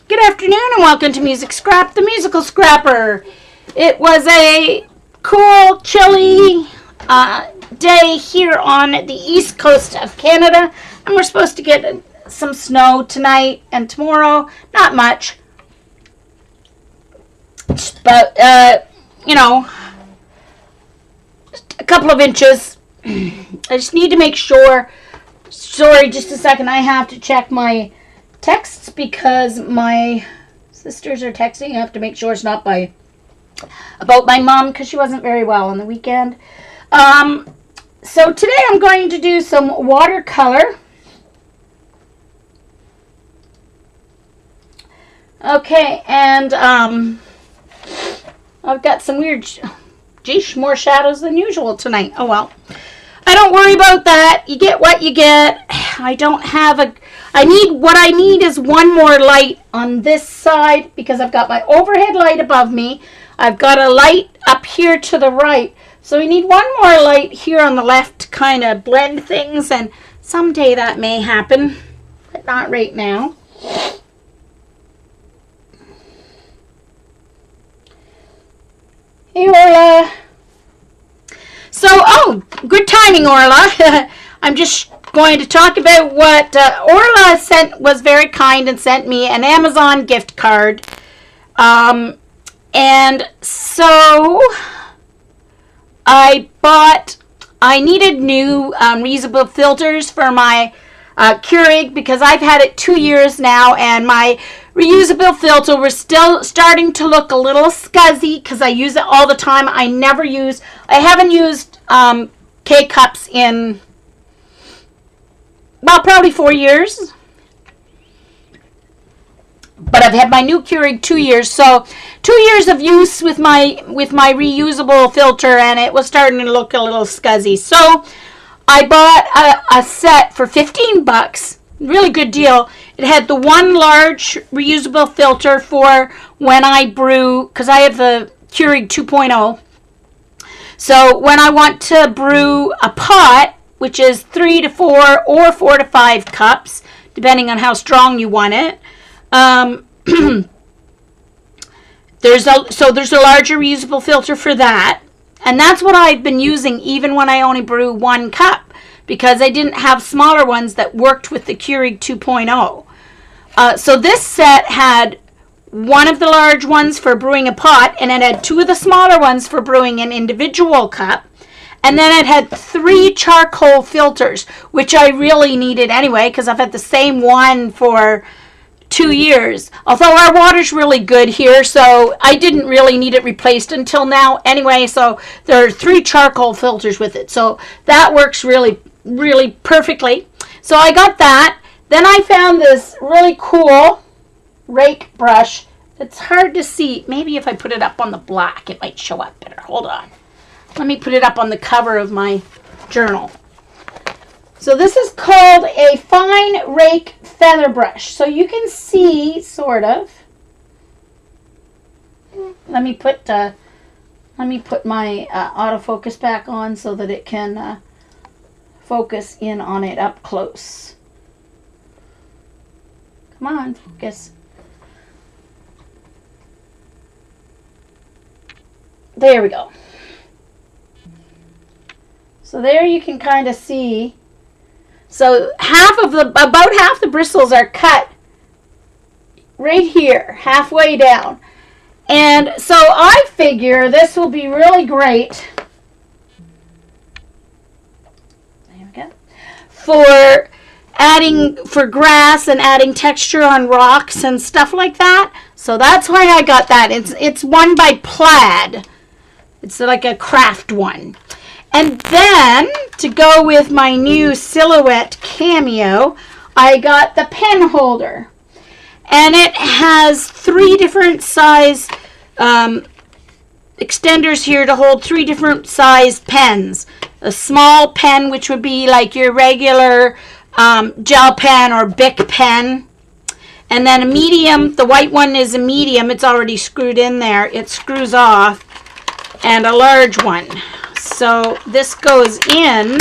Good afternoon and welcome to Music Scrap, the musical scrapper. It was a cool, chilly day here on the east coast of Canada, and we're supposed to get some snow tonight and tomorrow. Not much, but just a couple of inches. I just need to make sure. Sorry, just a second. I have to check my texts because my sisters are texting. I have to make sure it's not about my mom because she wasn't very well on the weekend. So today I'm going to do some watercolor. Okay, and I've got some weird, more shadows than usual tonight. Oh well. I don't worry about that. You get what you get. What I need is one more light on this side because I've got my overhead light above me. I've got a light up here to the right. So we need one more light here on the left to kind of blend things, and someday that may happen, but not right now. Hey, Orla. So, good timing, Orla. I'm just going to talk about what Orla was very kind and sent me an Amazon gift card. And so I needed new reusable filters for my Keurig because I've had it 2 years now, and my reusable filter was still starting to look a little scuzzy because I use it all the time. I haven't used K-Cups in, well, probably 4 years. But I've had my new Keurig 2 years, so 2 years of use with my reusable filter, and it was starting to look a little scuzzy. So I bought a set for $15. Really good deal. It had the one large reusable filter for when I brew, because I have the Keurig 2.0. So when I want to brew a pot, which is 3 to 4 or 4 to 5 cups, depending on how strong you want it, there's a larger reusable filter for that, and that's what I've been using even when I only brew 1 cup, because I didn't have smaller ones that worked with the Keurig 2.0. So this set had one of the large ones for brewing a pot, and it had 2 of the smaller ones for brewing an individual cup, and then it had 3 charcoal filters, which I really needed anyway because I've had the same one for 2 years. Although our water's really good here, so I didn't really need it replaced until now anyway. So there are 3 charcoal filters with it, so that works really, really perfectly. So I got that. Then I found this really cool rake brush. It's hard to see. Maybe if I put it up on the black, it might show up better. Hold on. Let me put it up on the cover of my journal. So this is called a fine rake feather brush. So you can see, sort of. Let me put my autofocus back on so that it can focus in on it up close. Come on, focus. There we go. So there you can kind of see. So about half the bristles are cut right here, halfway down. And so I figure this will be really great. There we go. For grass and adding texture on rocks and stuff like that. So that's why I got that. It's one by Plaid. It's like a craft one. And then, to go with my new Silhouette Cameo, I got the pen holder. And it has 3 different size extenders here to hold 3 different size pens. A small pen, which would be like your regular gel pen or Bic pen. And then a medium, the white one is a medium. It's already screwed in there. It screws off. And a large one. So this goes in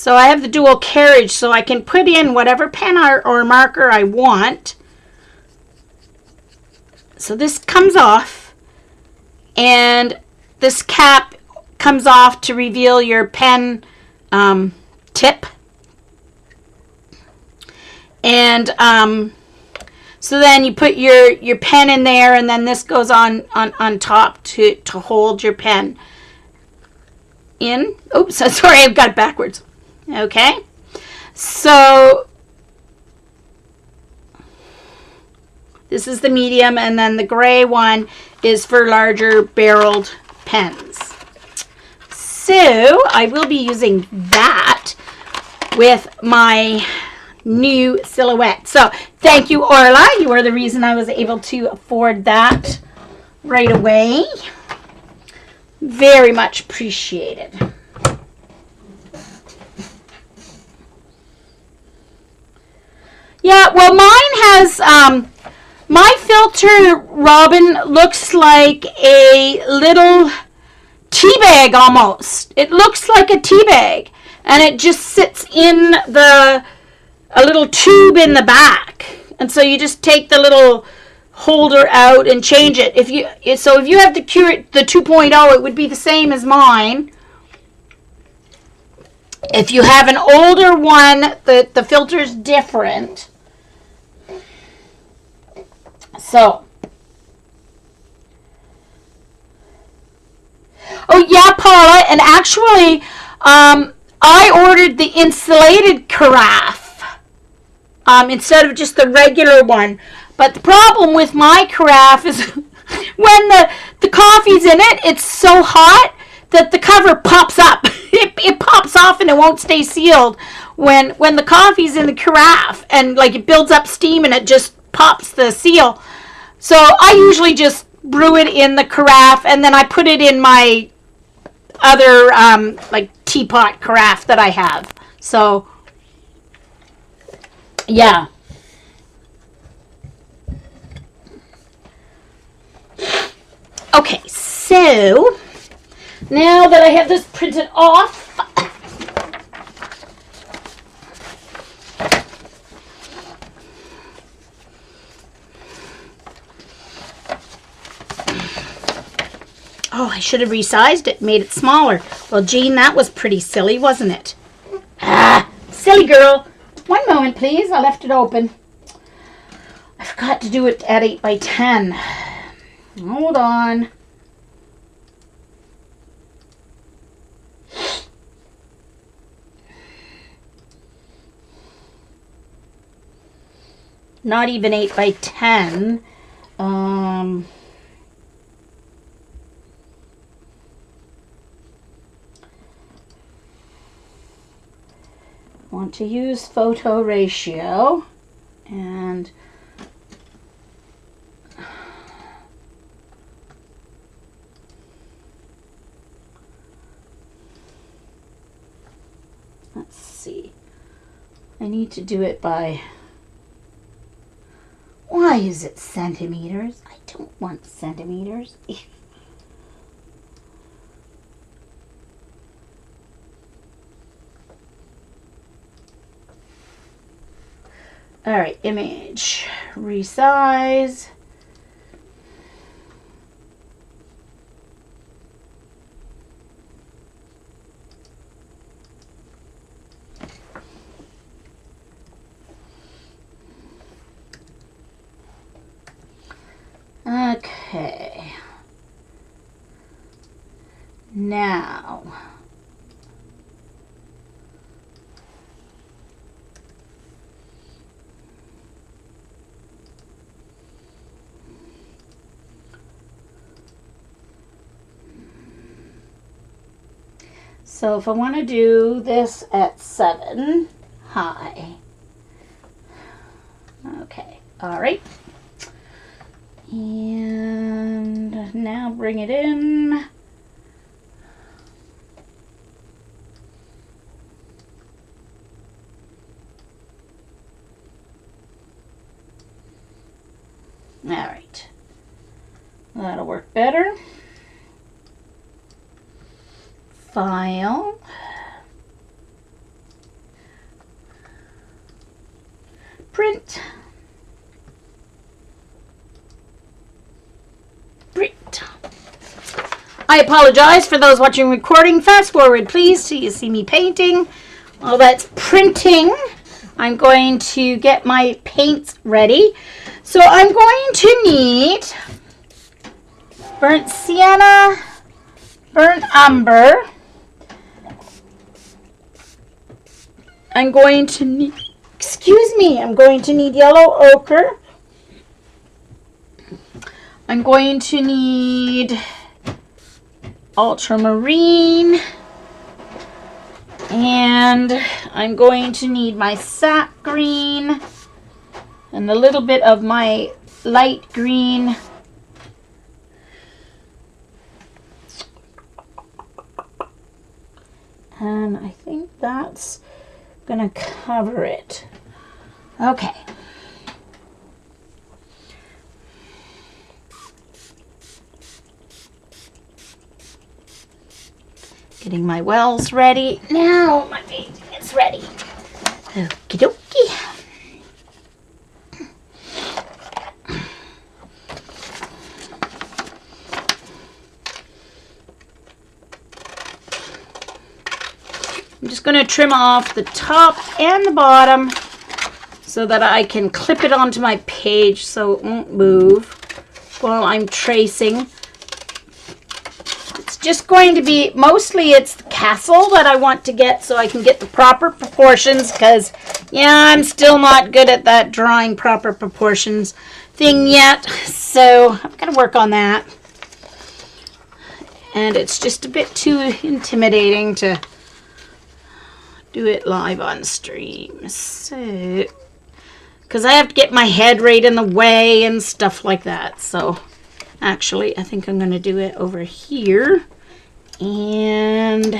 So I have the dual carriage, so I can put in whatever pen or marker I want. So this comes off, and this cap comes off to reveal your pen tip. And so then you put your pen in there, and then this goes on top to hold your pen in. Oops, sorry, I've got it backwards. Okay, so this is the medium, and then the gray one is for larger barreled pens. So I will be using that with my new silhouette. So thank you, Orla. You are the reason I was able to afford that right away. Very much appreciated. Yeah, well, mine has, my filter, Robin, looks like a little tea bag almost. It looks like a tea bag, and it just sits in a little tube in the back. And so you just take the little holder out and change it. If you have the 2.0, it would be the same as mine. If you have an older one, the filter's different. So, oh yeah, Paula, and actually, I ordered the insulated carafe instead of just the regular one. But the problem with my carafe is when the coffee's in it, it's so hot that the cover pops up. It pops off and it won't stay sealed when the coffee's in the carafe, and like it builds up steam and it just pops the seal. So I usually just brew it in the carafe, and then I put it in my other like teapot carafe that I have. So yeah. Okay, so now that I have this printed off, oh, I should have resized it, made it smaller. Well, Jean, that was pretty silly, wasn't it? Ah, silly girl. One moment, please. I left it open. I forgot to do it at 8 by 10. Hold on. Not even 8 by 10. Want to use photo ratio, and let's see. I need to do it by, why is it centimeters? I don't want centimeters. All right, image, resize. Okay. Now, so if I want to do this at 7 high, okay, all right, and now bring it in. All right, that'll work better. File. Print. Print. I apologize for those watching recording. Fast forward, please, so you see me painting. While that's printing, I'm going to get my paints ready. So I'm going to need burnt sienna, burnt umber. I'm going to need, I'm going to need yellow ochre. I'm going to need ultramarine. And I'm going to need my sap green and a little bit of my light green. And I think that's gonna cover it. Okay. Getting my wells ready. Now my painting is ready. Okie dokie. I'm just going to trim off the top and the bottom so that I can clip it onto my page so it won't move while I'm tracing. It's just going to be, mostly it's the castle that I want to get so I can get the proper proportions, because, yeah, I'm still not good at that drawing proper proportions thing yet, so I'm going to work on that. And it's just a bit too intimidating to do it live on stream, so because I have to get my head right in the way and stuff like that. So actually I think I'm going to do it over here, and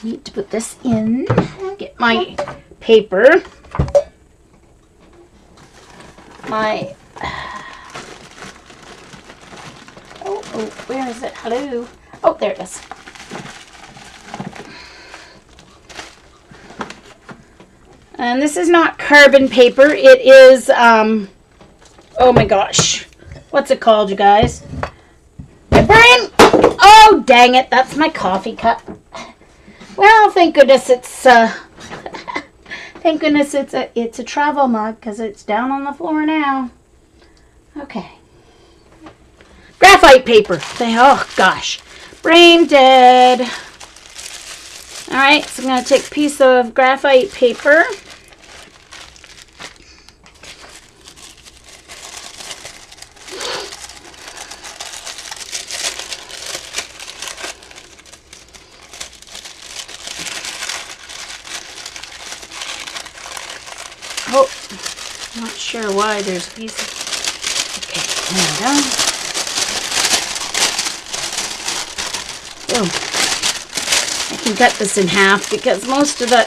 need to put this in, get my paper, my oh, where is it? Hello. Oh, there it is. And this is not carbon paper. It is, oh my gosh. What's it called, you guys? My brain! Oh, dang it. That's my coffee cup. Well, thank goodness it's, thank goodness it's a travel mug, because it's down on the floor now. Okay. Graphite paper. Oh, gosh. Brain dead. All right, so I'm going to take a piece of graphite paper. Oh, I'm not sure why there's a piece of... Okay, there we go. Oh, I can cut this in half because most of the...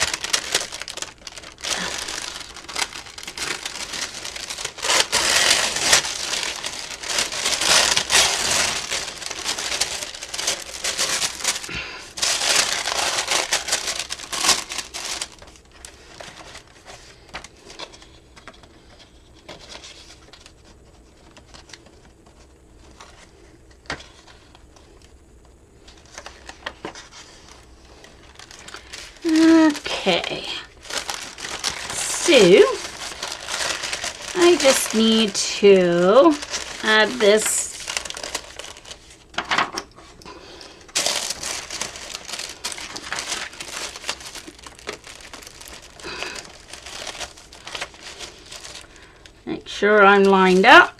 Okay, so I just need to add this make sure I'm lined up.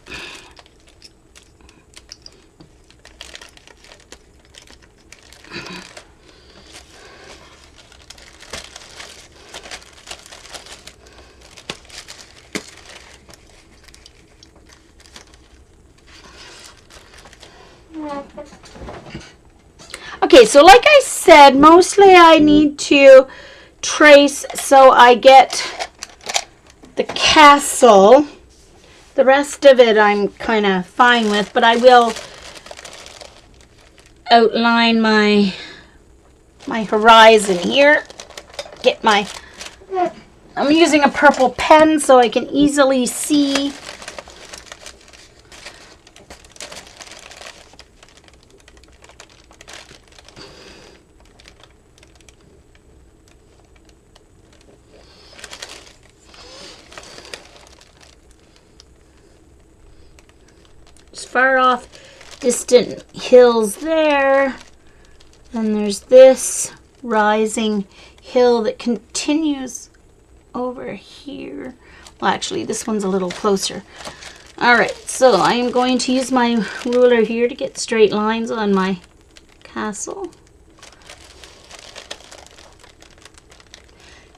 Okay, so like I said, mostly I need to trace so I get the castle. The rest of it I'm kind of fine with, but I will outline my horizon here. Get my I'm using a purple pen so I can easily see. There's far off distant hills there, and there's this rising hill that continues over here. Well, actually, this one's a little closer. All right, so I am going to use my ruler here to get straight lines on my castle.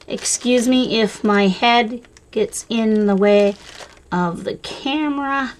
Excuse me if my head gets in the way of the camera.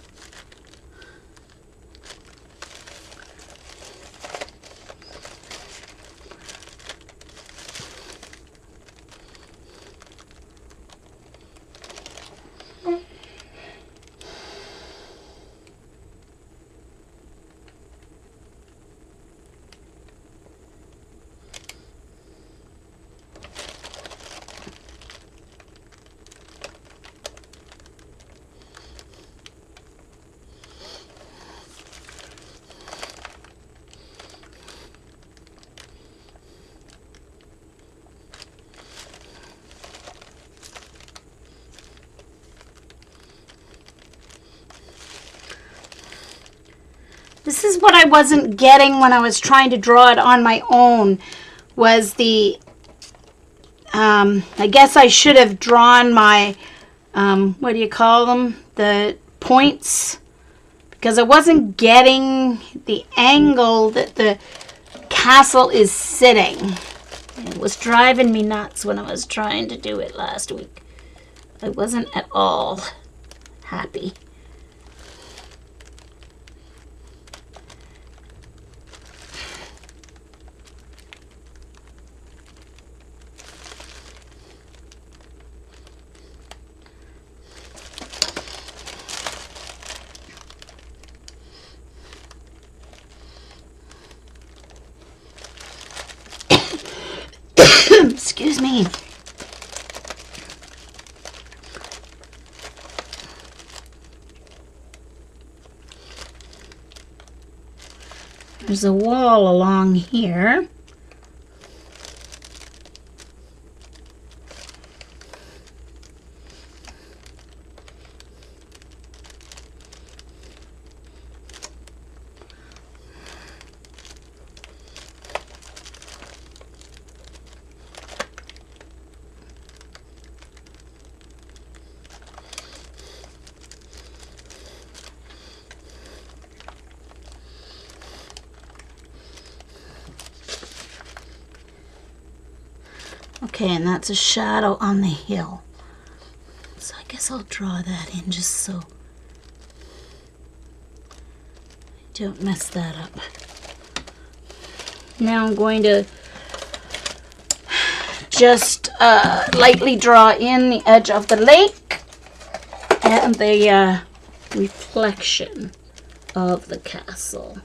This is what I wasn't getting when I was trying to draw it on my own, was the, I guess I should have drawn my, what do you call them? The points, because I wasn't getting the angle that the castle is sitting. It was driving me nuts when I was trying to do it last week. I wasn't at all happy. Excuse me. There's a wall along here. Okay, and that's a shadow on the hill. So I guess I'll draw that in just so I don't mess that up. Now I'm going to just lightly draw in the edge of the lake and the reflection of the castle.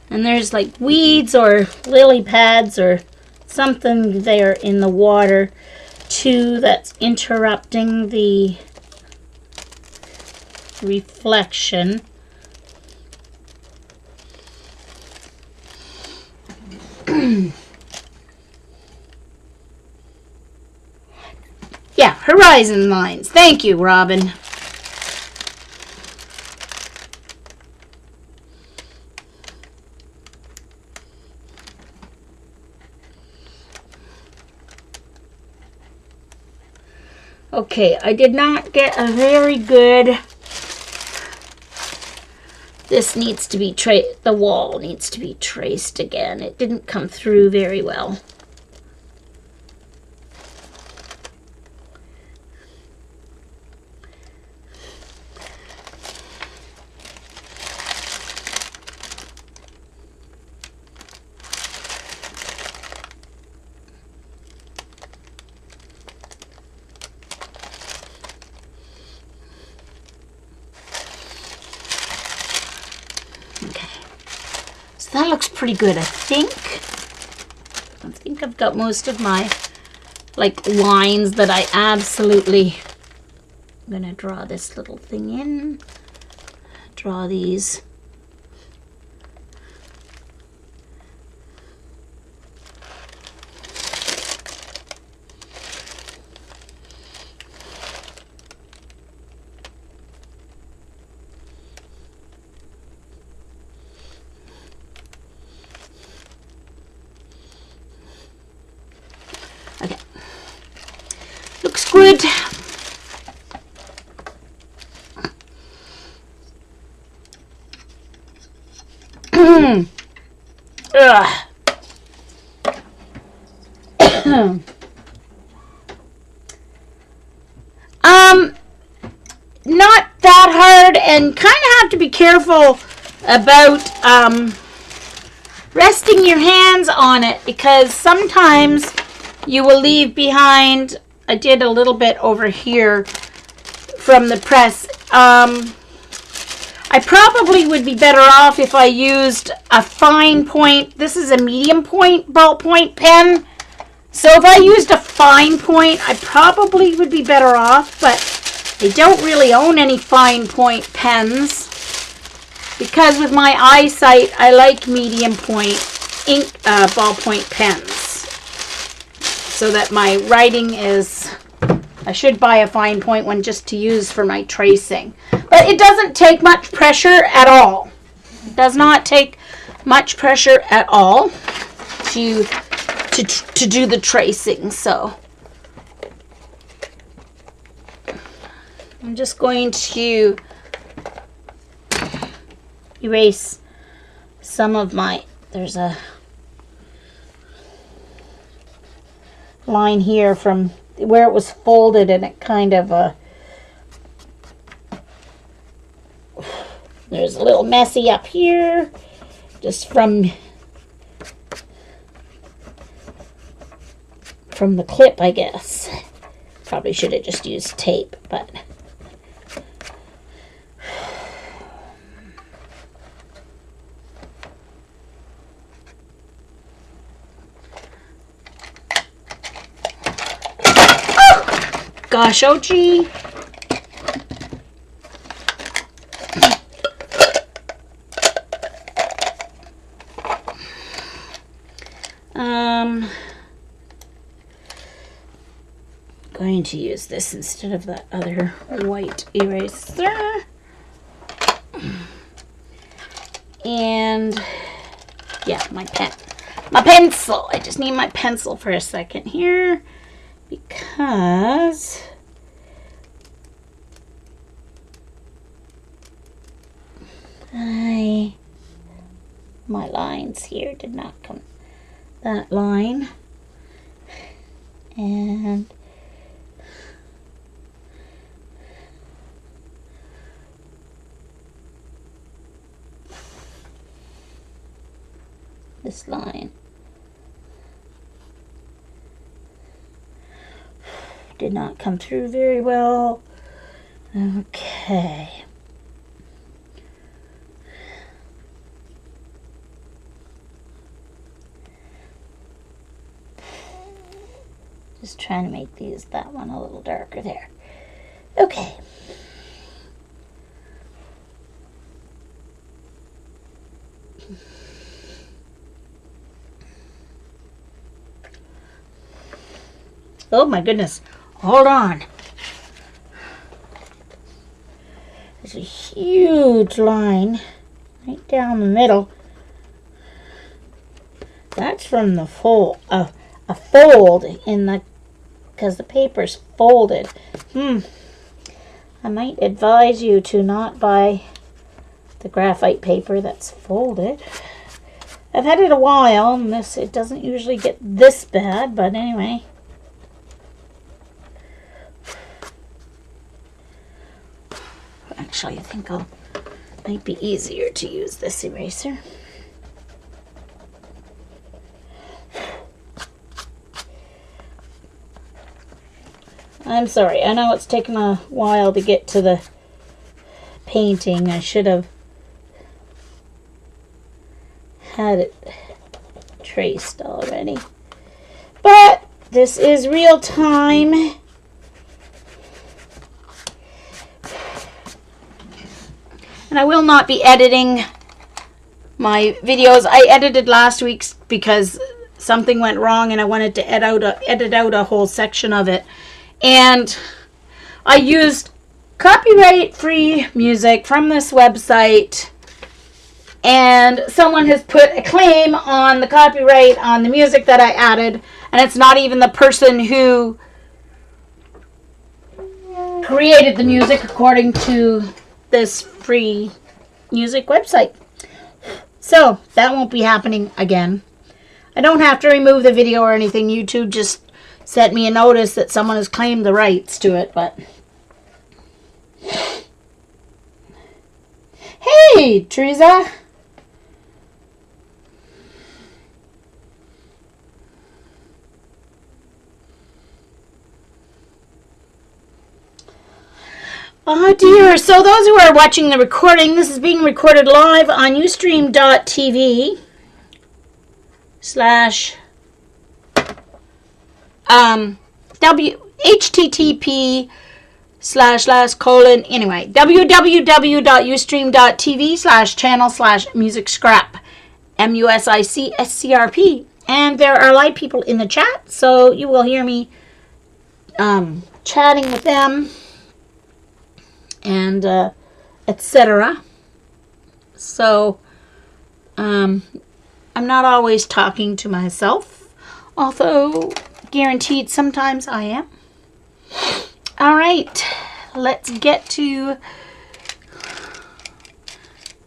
And there's like weeds or lily pads or something there in the water too that's interrupting the reflection. Yeah, horizon lines. Thank you, Robin. Okay, I did not get a very good, this needs to be the wall needs to be traced again. It didn't come through very well. So that looks pretty good, I think. I think I've got most of my like lines that I absolutely... I'm gonna draw this little thing in. Draw these. Okay. Looks good. Not that hard, and kind of have to be careful about resting your hands on it, because sometimes you will leave behind. I did a little bit over here from the press. I probably would be better off if I used a fine point. This is a medium point ballpoint pen. So if I used a fine point, I probably would be better off, but I don't really own any fine point pens because with my eyesight, I like medium point ink ballpoint pens so that my writing is... I should buy a fine point one just to use for my tracing. But it doesn't take much pressure at all. It does not take much pressure at all to do the tracing. So I'm just going to erase some of my... There's a line here from where it was folded, and it kind of there's a little messy up here just from the clip, I guess. Probably should have just used tape, but gosh, oh gee. Going to use this instead of that other white eraser. And yeah, my pencil. I just need my pencil for a second here, because my lines here did not come, that line, and this line did not come through very well. Okay. Just trying to make that one a little darker there. Okay. Oh my goodness. Hold on. There's a huge line right down the middle. That's from the fold, a fold in the, because the paper's folded. I might advise you to not buy the graphite paper that's folded. I've had it a while, and it doesn't usually get this bad, but anyway. Actually, I think might be easier to use this eraser. I'm sorry, I know it's taken a while to get to the painting. I should have had it traced already. But this is real time. And I will not be editing my videos. I edited last week's because something went wrong and I wanted to edit out a whole section of it. And I used copyright-free music from this website, and someone has put a claim on the copyright on the music that I added, and it's not even the person who created the music according to this free music website. So that won't be happening again. I don't have to remove the video or anything. YouTube just sent me a notice that someone has claimed the rights to it, but hey, Teresa. Oh dear. So those who are watching the recording, this is being recorded live on ustream.tv /http // anyway, www.ustream.tv/channel/musicscrap MUSICSCRP. And there are live people in the chat, so you will hear me chatting with them and etc. So I'm not always talking to myself, although guaranteed sometimes I am. All right, let's get to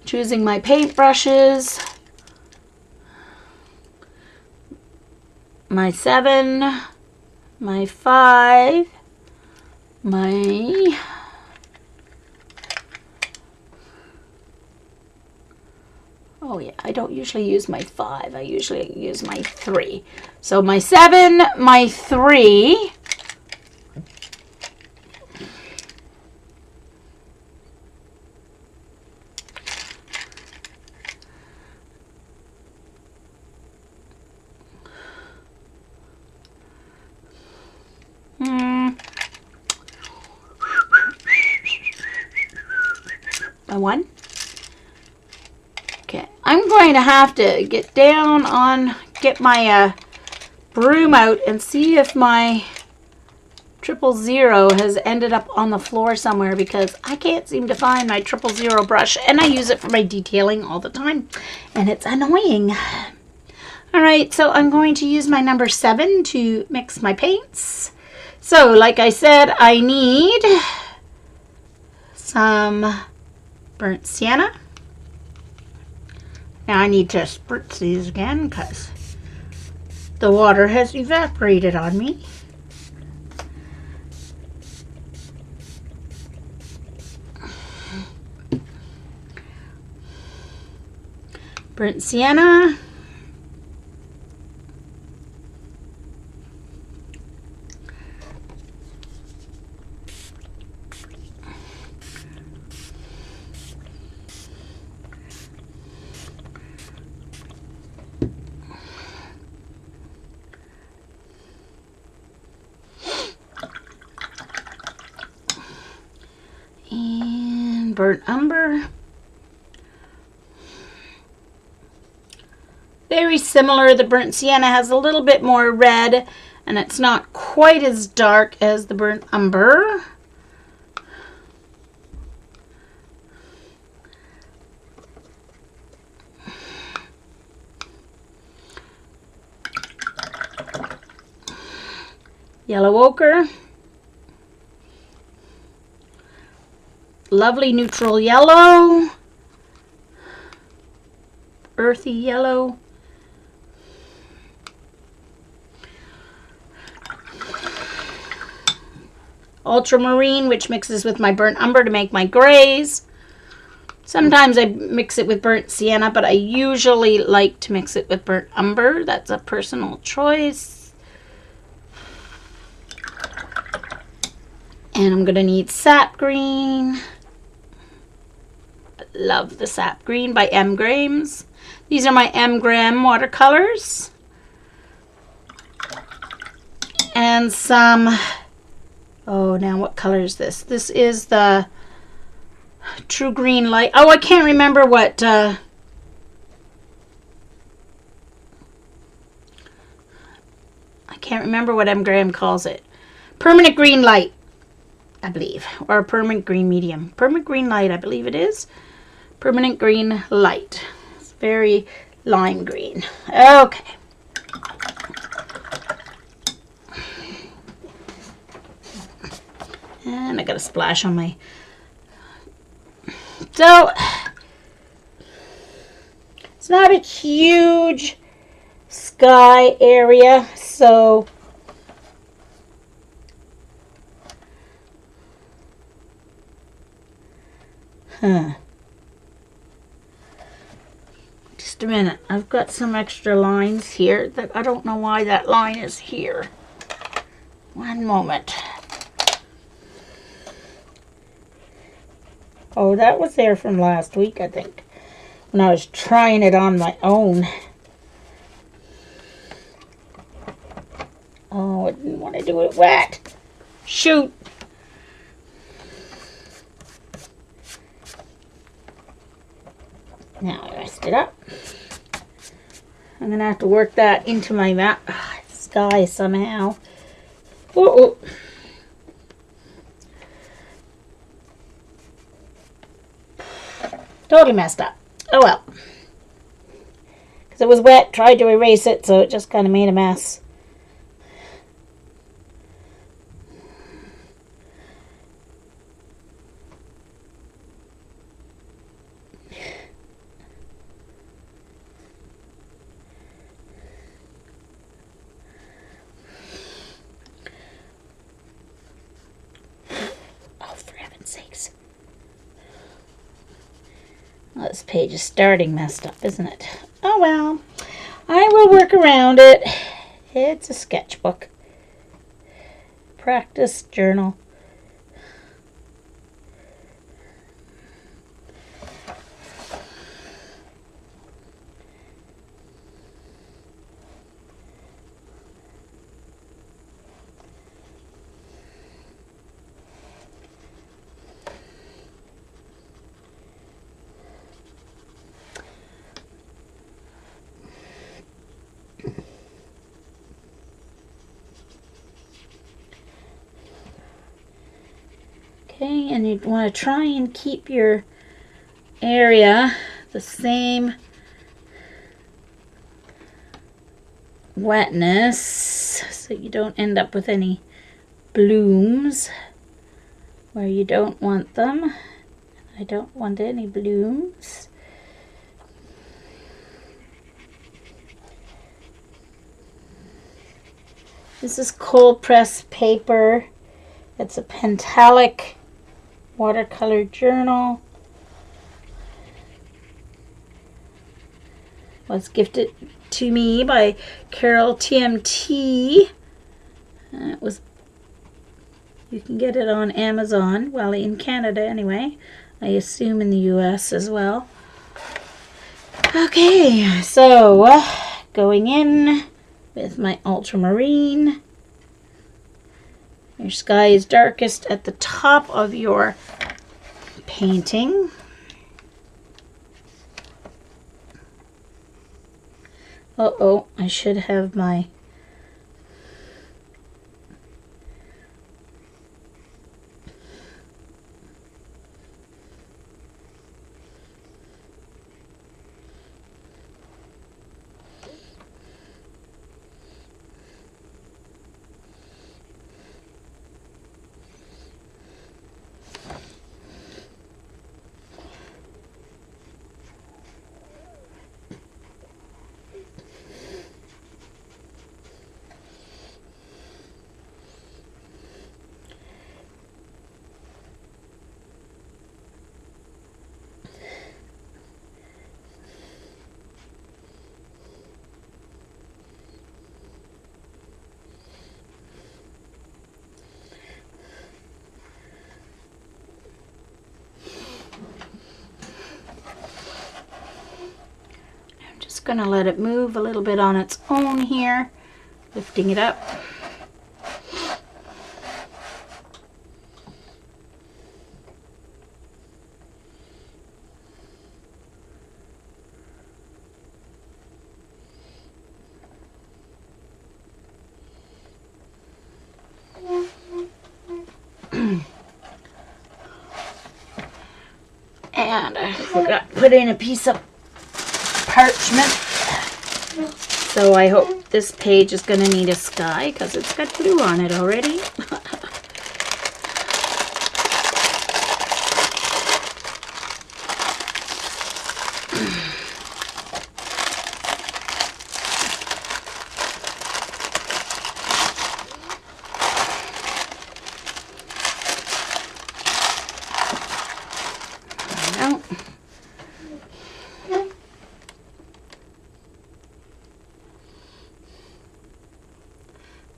choosing my paintbrushes. My 7, my 5, my oh yeah, I don't usually use my 5. I usually use my 3. So my 7, my 3. My 1. Okay, I'm going to have to get my broom out and see if my 000 has ended up on the floor somewhere, because I can't seem to find my 000 brush, and I use it for my detailing all the time, and it's annoying. All right, so I'm going to use my number 7 to mix my paints. So, like I said, I need some burnt sienna. Now I need to spritz these again because the water has evaporated on me. Burnt sienna. And burnt umber. Very similar. The burnt sienna has a little bit more red, and it's not quite as dark as the burnt umber. Yellow ochre. Lovely neutral yellow. Earthy yellow. Ultramarine, which mixes with my burnt umber to make my grays. Sometimes I mix it with burnt sienna, but I usually like to mix it with burnt umber. That's a personal choice. And I'm going to need sap green. Love the sap green by M. Grames. These are my Grtaham watercolors. And some, oh, now what color is this? This is the True Green Light. Oh, I can't remember what, I can't remember what Grtaham calls it. Permanent Green Light, I believe, or Permanent Green Medium. Permanent Green Light, I believe it is. Permanent Green Light. It's very lime green. Okay. And I got a splash on my... So, it's not a huge sky area, so... Just a minute. I've got some extra lines here that I don't know why that line is here. One moment. Oh, that was there from last week, I think, when I was trying it on my own. Oh, I didn't want to do it wet. Shoot. Now I messed it up. I'm going to have to work that into my sky somehow. Uh-oh. Totally messed up. Oh well. Because it was wet, tried to erase it, so it just kind of made a mess. Oh, for heaven's sakes. Well, this page is starting messed up, isn't it? Oh well, I will work around it. It's a sketchbook. Practice journal. Okay, and you want to try and keep your area the same wetness so you don't end up with any blooms where you don't want them. I don't want any blooms. This is cold press paper. It's a Pentallic watercolor journal. Was gifted to me by Carol TMT. It was. You can get it on Amazon. Well, in Canada anyway. I assume in the US as well. Okay, so going in with my ultramarine. Your sky is darkest at the top of your painting. Uh-oh, I should have my going to let it move a little bit on its own here, lifting it up. And I forgot to put in a piece of parchment. So I hope this page is going to need a sky because it's got blue on it already.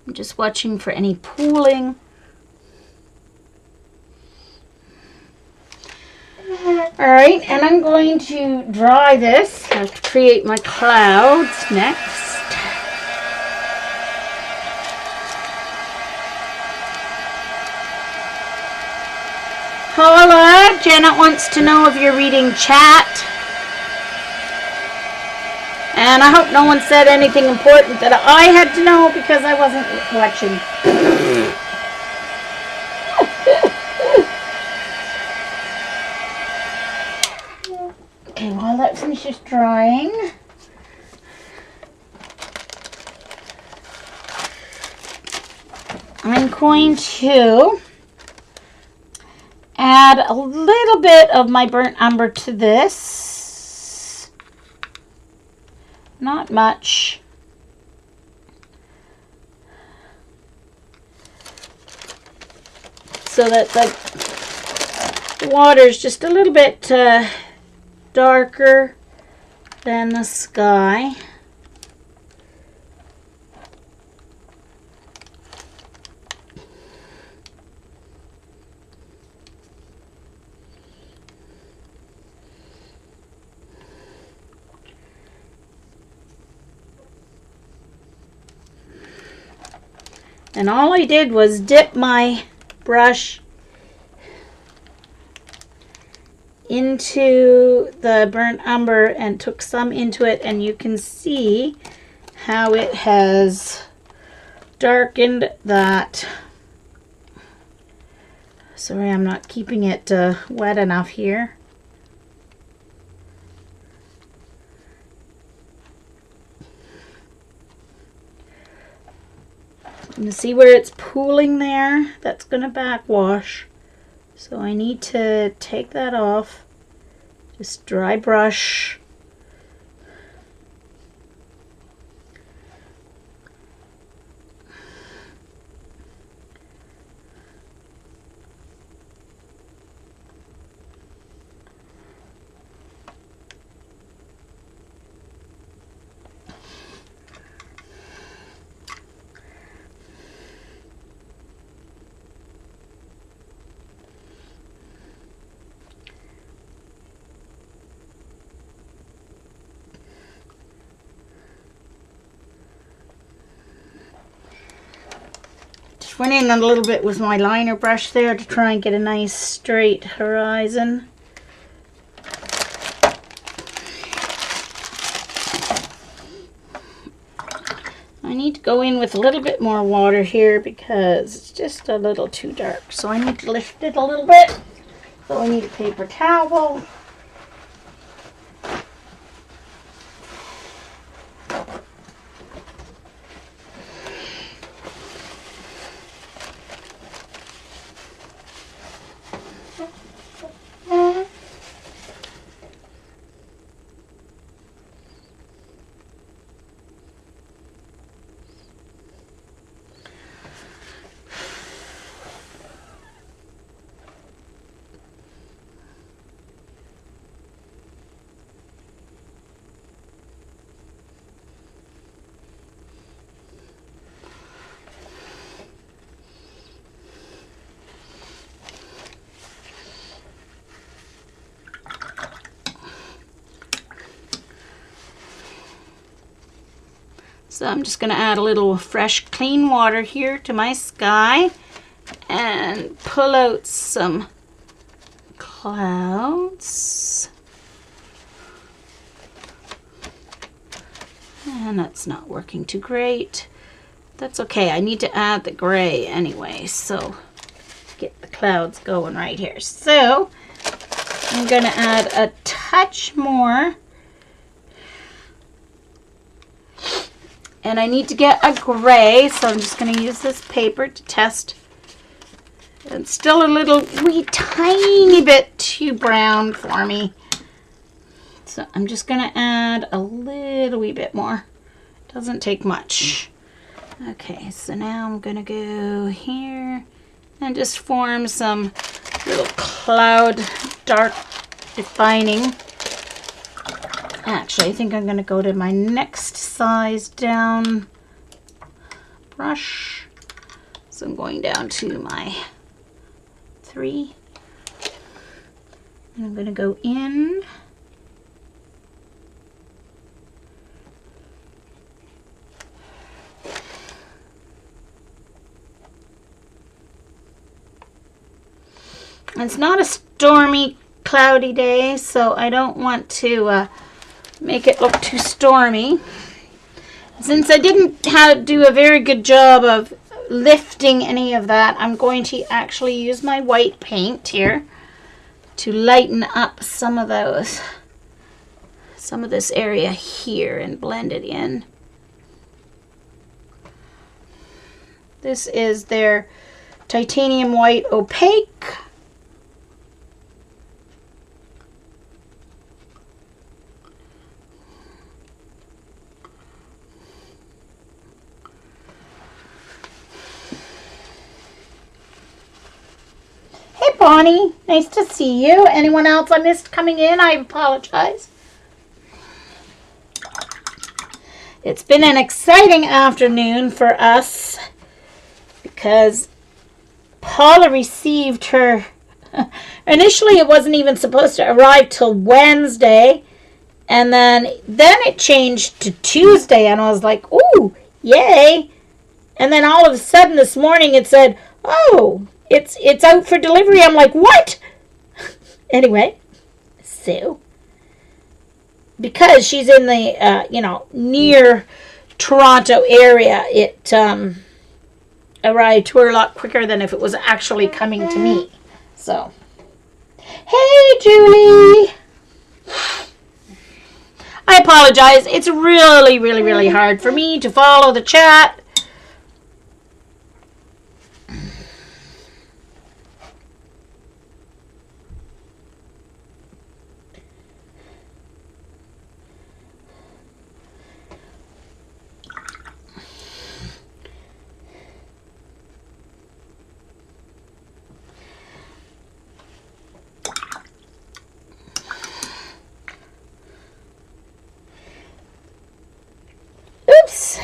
I'm just watching for any pooling. Alright, and I'm going to dry this. I have to create my clouds next. Hola, Janet wants to know if you're reading chat. And I hope no one said anything important that I had to know because I wasn't watching. Okay, while that finishes drying, I'm going to add a little bit of my burnt umber to this. Not much. So that the water is just a little bit darker than the sky. And all I did was dip my brush into the burnt umber and took some into it, and you can see how it has darkened that. Sorry, I'm not keeping it wet enough here. You see where it's pooling there? That's going to backwash. So I need to take that off. Just dry brush. Went in a little bit with my liner brush there to try and get a nice straight horizon. I need to go in with a little bit more water here because it's just a little too dark. So I need to lift it a little bit. So I need a paper towel. So I'm just going to add a little fresh, clean water here to my sky and pull out some clouds. And that's not working too great. That's okay. I need to add the gray anyway, so get the clouds going right here. So I'm going to add a touch more. And I need to get a gray, so I'm just going to use this paper to test. It's still a little wee tiny bit too brown for me. So I'm just going to add a little wee bit more. Doesn't take much. Okay, so now I'm going to go here and just form some little cloud dark defining. Actually, I think I'm going to go to my next size down brush. So I'm going down to my 3. And I'm going to go in. It's not a stormy, cloudy day, so I don't want to make it look too stormy. Since I didn't do a very good job of lifting any of that, I'm going to actually use my white paint here to lighten up some of this area here and blend it in. This is their titanium white opaque. Bonnie, nice to see you. Anyone else I missed coming in? I apologize. It's been an exciting afternoon for us because Paula received her. Initially, it wasn't even supposed to arrive till Wednesday, and then it changed to Tuesday, and I was like, "Ooh, yay!" And then all of a sudden this morning it said, "Oh, it's out for delivery." I'm like, what? Anyway, so because she's in the near Toronto area, it arrived to her a lot quicker than if it was actually coming to me. So, hey Julie, I apologize. It's really, really, really hard for me to follow the chat. Oops.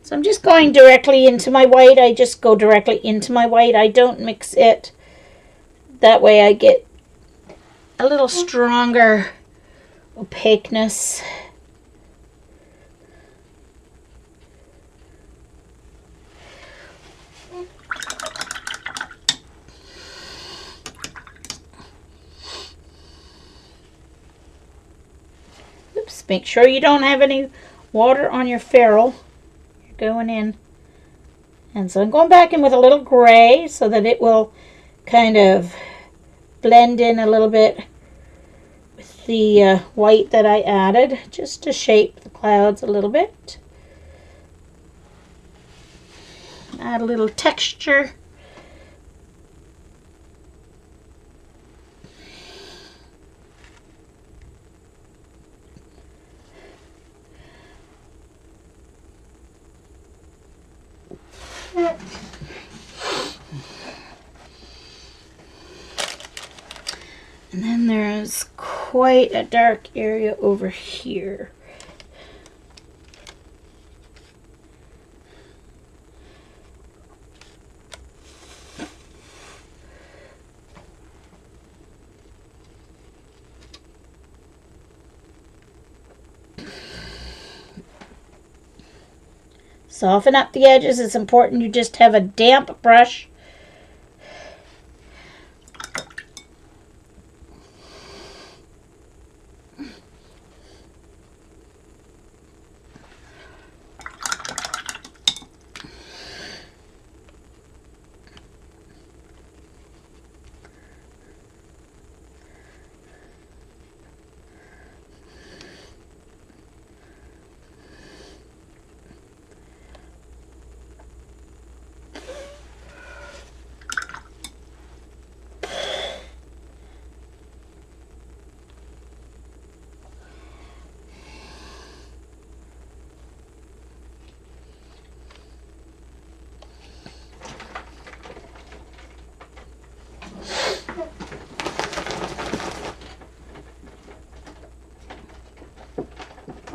So I'm just going directly into my white. I just go directly into my white. I don't mix it. That way I get a little stronger opaqueness. Oops, make sure you don't have any water on your ferrule. You're going in. And so I'm going back in with a little gray so that it will kind of blend in a little bit with the white that I added, just to shape the clouds a little bit. Add a little texture. And then there's quite a dark area over here. Soften up the edges. It's important you just have a damp brush.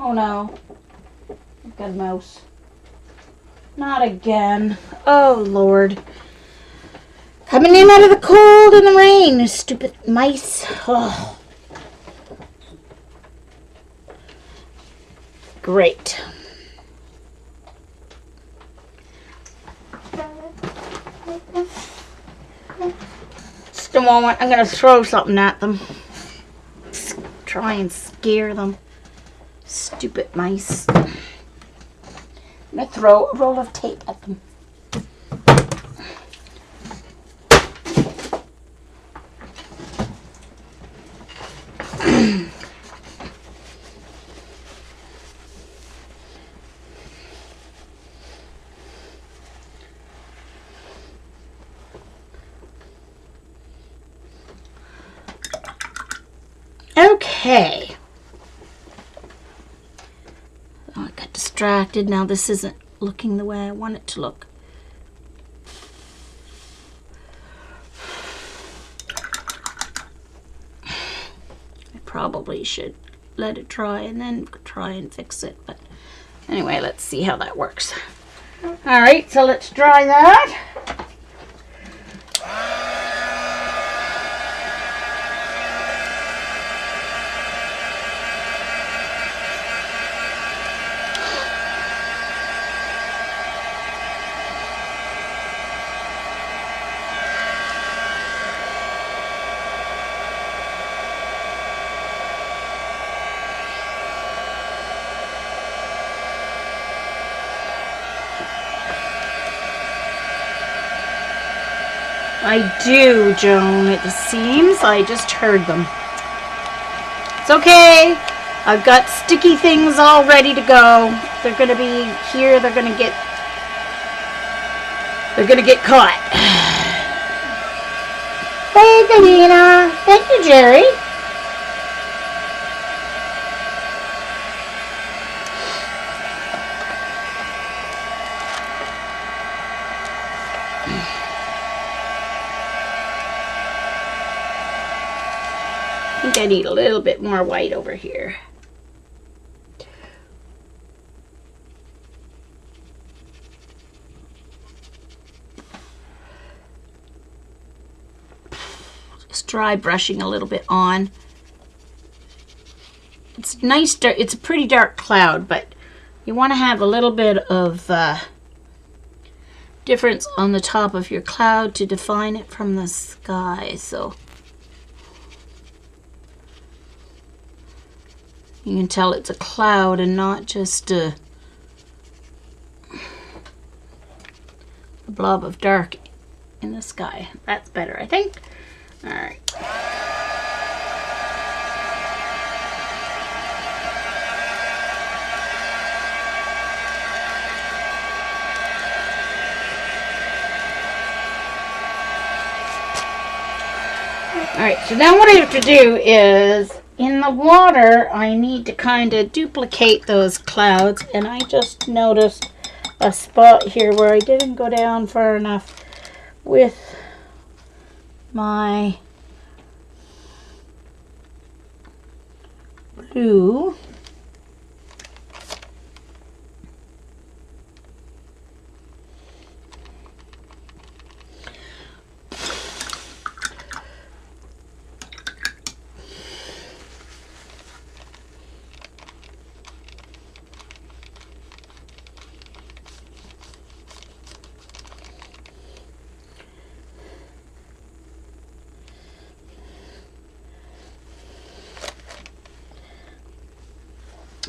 Oh no, I've got a mouse. Not again. Oh Lord. Coming in out of the cold and the rain, stupid mice. Oh. Great. Just a moment, I'm going to throw something at them. Try and scare them. Stupid mice. I'm going to throw a roll of tape at them. Okay. Oh, I got distracted. Now this isn't looking the way I want it to look. I probably should let it dry and then try and fix it. But anyway, let's see how that works. All right, so let's dry that. I do, Joan, it seems. I just heard them. It's okay. I've got sticky things all ready to go. They're going to be here. They're going to get caught. Hey, Danina. Thank you, Jerry. I think I need a little bit more white over here. Just dry brushing a little bit on. It's nice, it's a pretty dark cloud, but you want to have a little bit of difference on the top of your cloud to define it from the sky. So you can tell it's a cloud and not just a blob of dark in the sky. That's better, I think. All right. All right, so now what I have to do is, in the water, I need to kind of duplicate those clouds, and I just noticed a spot here where I didn't go down far enough with my blue.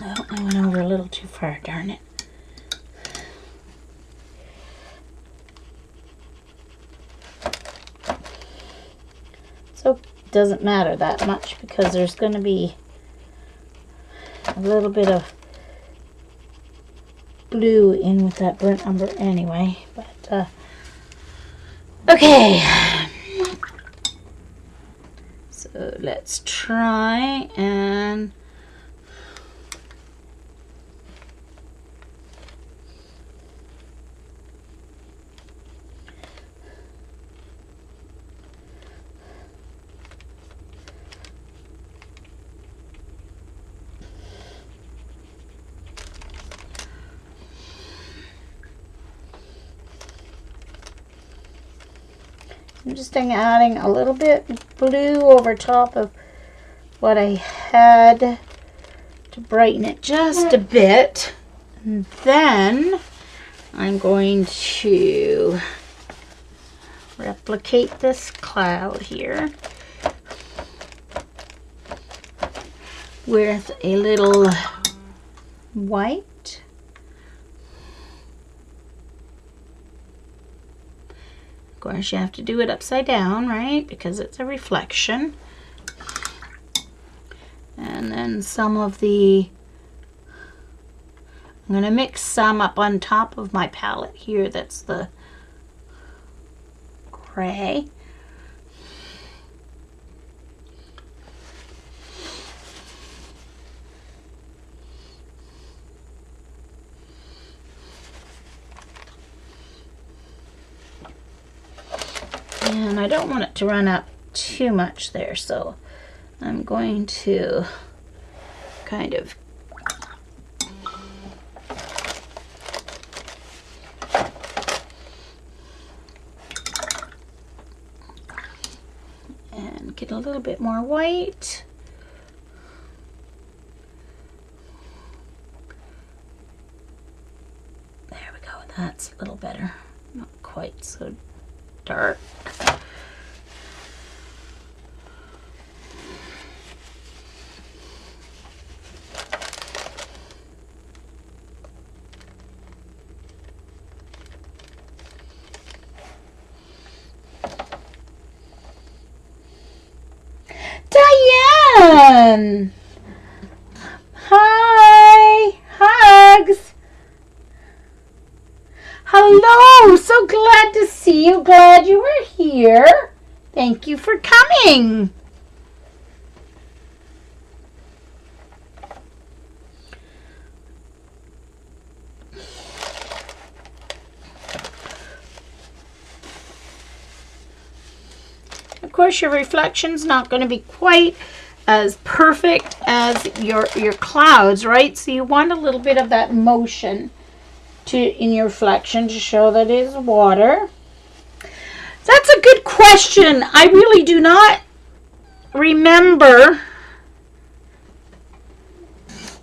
Oh, I went over a little too far, darn it. So it doesn't matter that much because there's going to be a little bit of blue in with that burnt umber anyway. But okay. So let's try and I'm just adding a little bit blue over top of what I had to brighten it just a bit. And then I'm going to replicate this cloud here with a little white. Of course, you have to do it upside down, right? Because it's a reflection. And then some of the, I'm going to mix some up on top of my palette here. That's the gray. And I don't want it to run up too much there, so I'm going to kind of and get a little bit more white. There we go, that's a little better. Not quite so dark. Diane! Hi! Hugs! Hello! So glad to see you. Glad you were here. Thank you for coming. Of course, your reflection's not going to be quite as perfect as your clouds, right? So you want a little bit of that motion in your reflection to show that it is water. That's a good question. I really do not remember.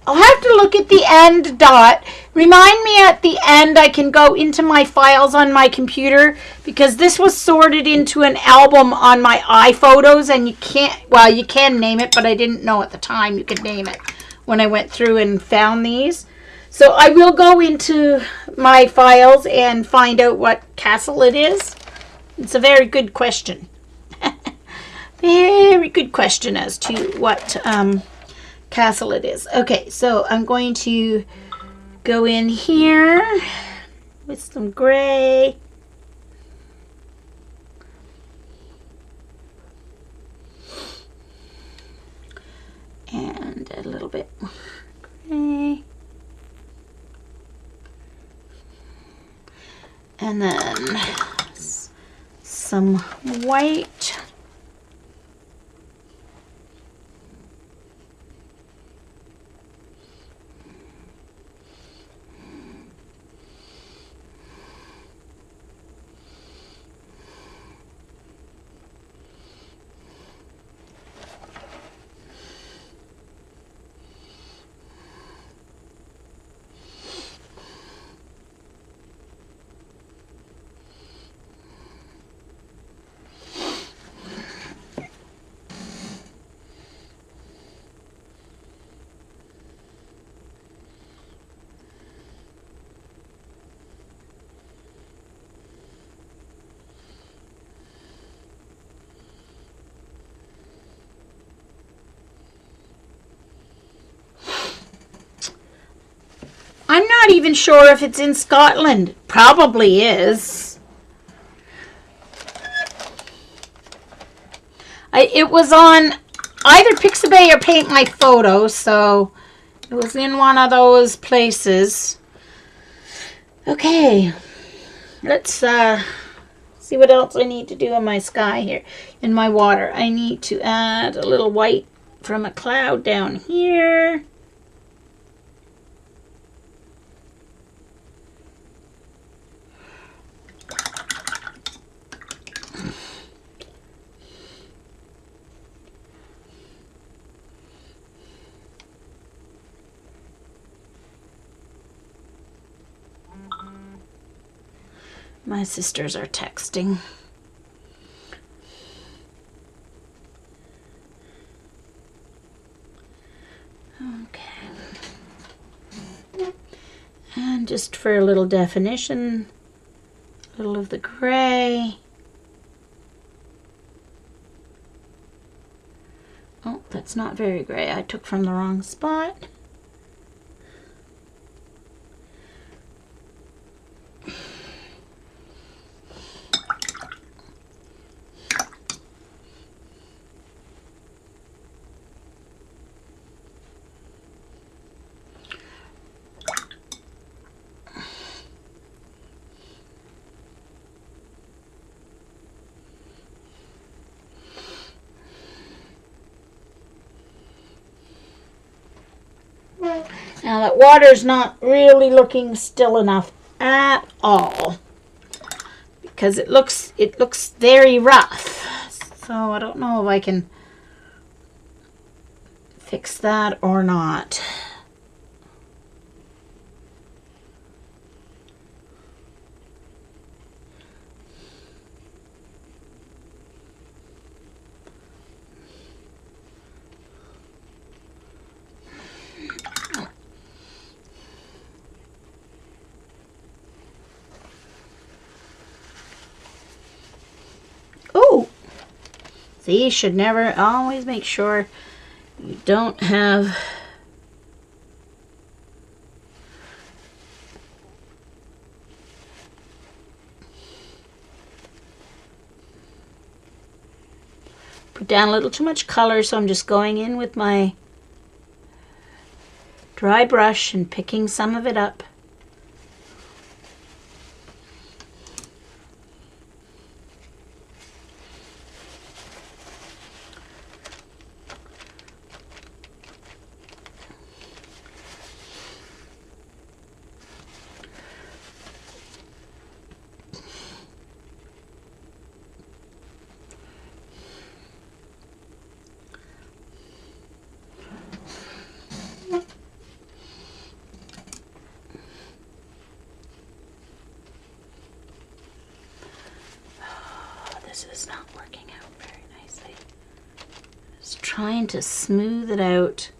I'll have to look at the end, Dot. Remind me at the end. I can go into my files on my computer because this was sorted into an album on my iPhotos, and you can't, well, you can name it, but I didn't know at the time you could name it when I went through and found these. So I will go into my files and find out what castle it is. It's a very good question. Very good question as to what castle it is. Okay, so I'm going to go in here with some gray. And a little bit more gray. And then some white. not even sure if it's in Scotland. Probably is. It was on either Pixabay or Paint My Photo, so it was in one of those places. Okay, let's see what else I need to do in my sky here. In my water, I need to add a little white from a cloud down here. My sisters are texting. Okay. And just for a little definition, a little of the gray. Oh, that's not very gray. I took from the wrong spot. Now that water's not really looking still enough at all because it looks very rough. So I don't know if I can fix that or not. See, you should never, always make sure you don't have put down a little too much color, so I'm just going in with my dry brush and picking some of it up. This is not working out very nicely. Just trying to smooth it out.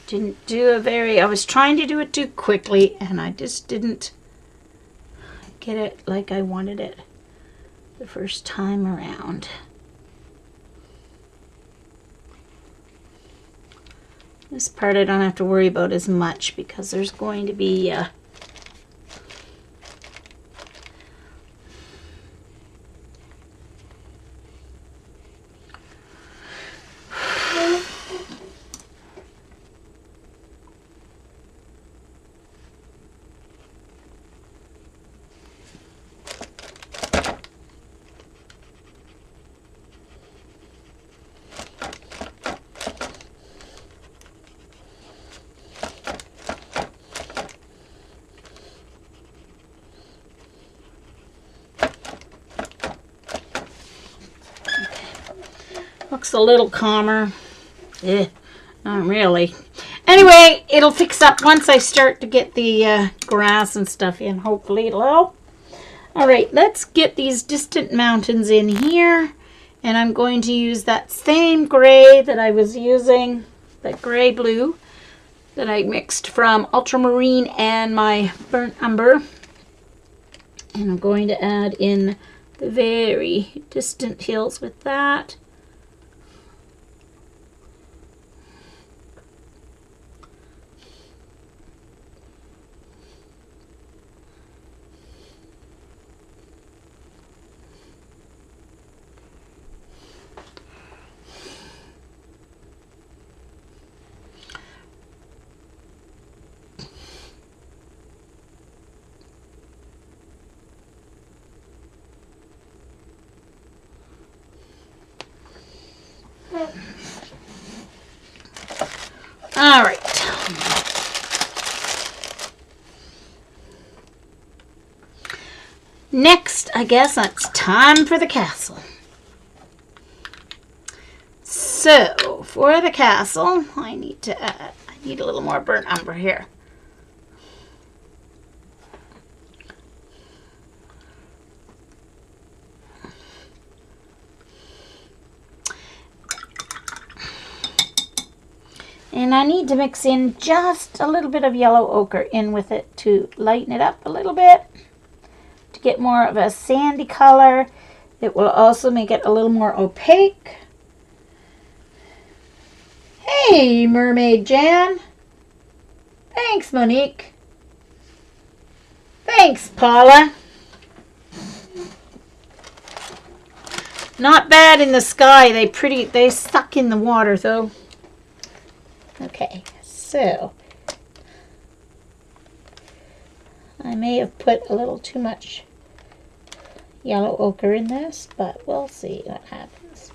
Didn't do a very, I was trying to do it too quickly and I just didn't get it like I wanted it the first time around. This part I don't have to worry about as much because there's going to be looks a little calmer. Not really. Anyway, it'll fix up once I start to get the grass and stuff in. Hopefully it'll help. All right, let's get these distant mountains in here. And I'm going to use that same gray that I was using, that gray blue that I mixed from ultramarine and my burnt umber. And I'm going to add in the very distant hills with that. All right. Next, I guess it's time for the castle. So, for the castle, I need a little more burnt umber here. And I need to mix in just a little bit of yellow ochre in with it to lighten it up a little bit, to get more of a sandy color. It will also make it a little more opaque. Hey, Mermaid Jan. Thanks, Monique. Thanks, Paula. Not bad in the sky. They suck in the water though. Okay, so I may have put a little too much yellow ochre in this, but we'll see what happens.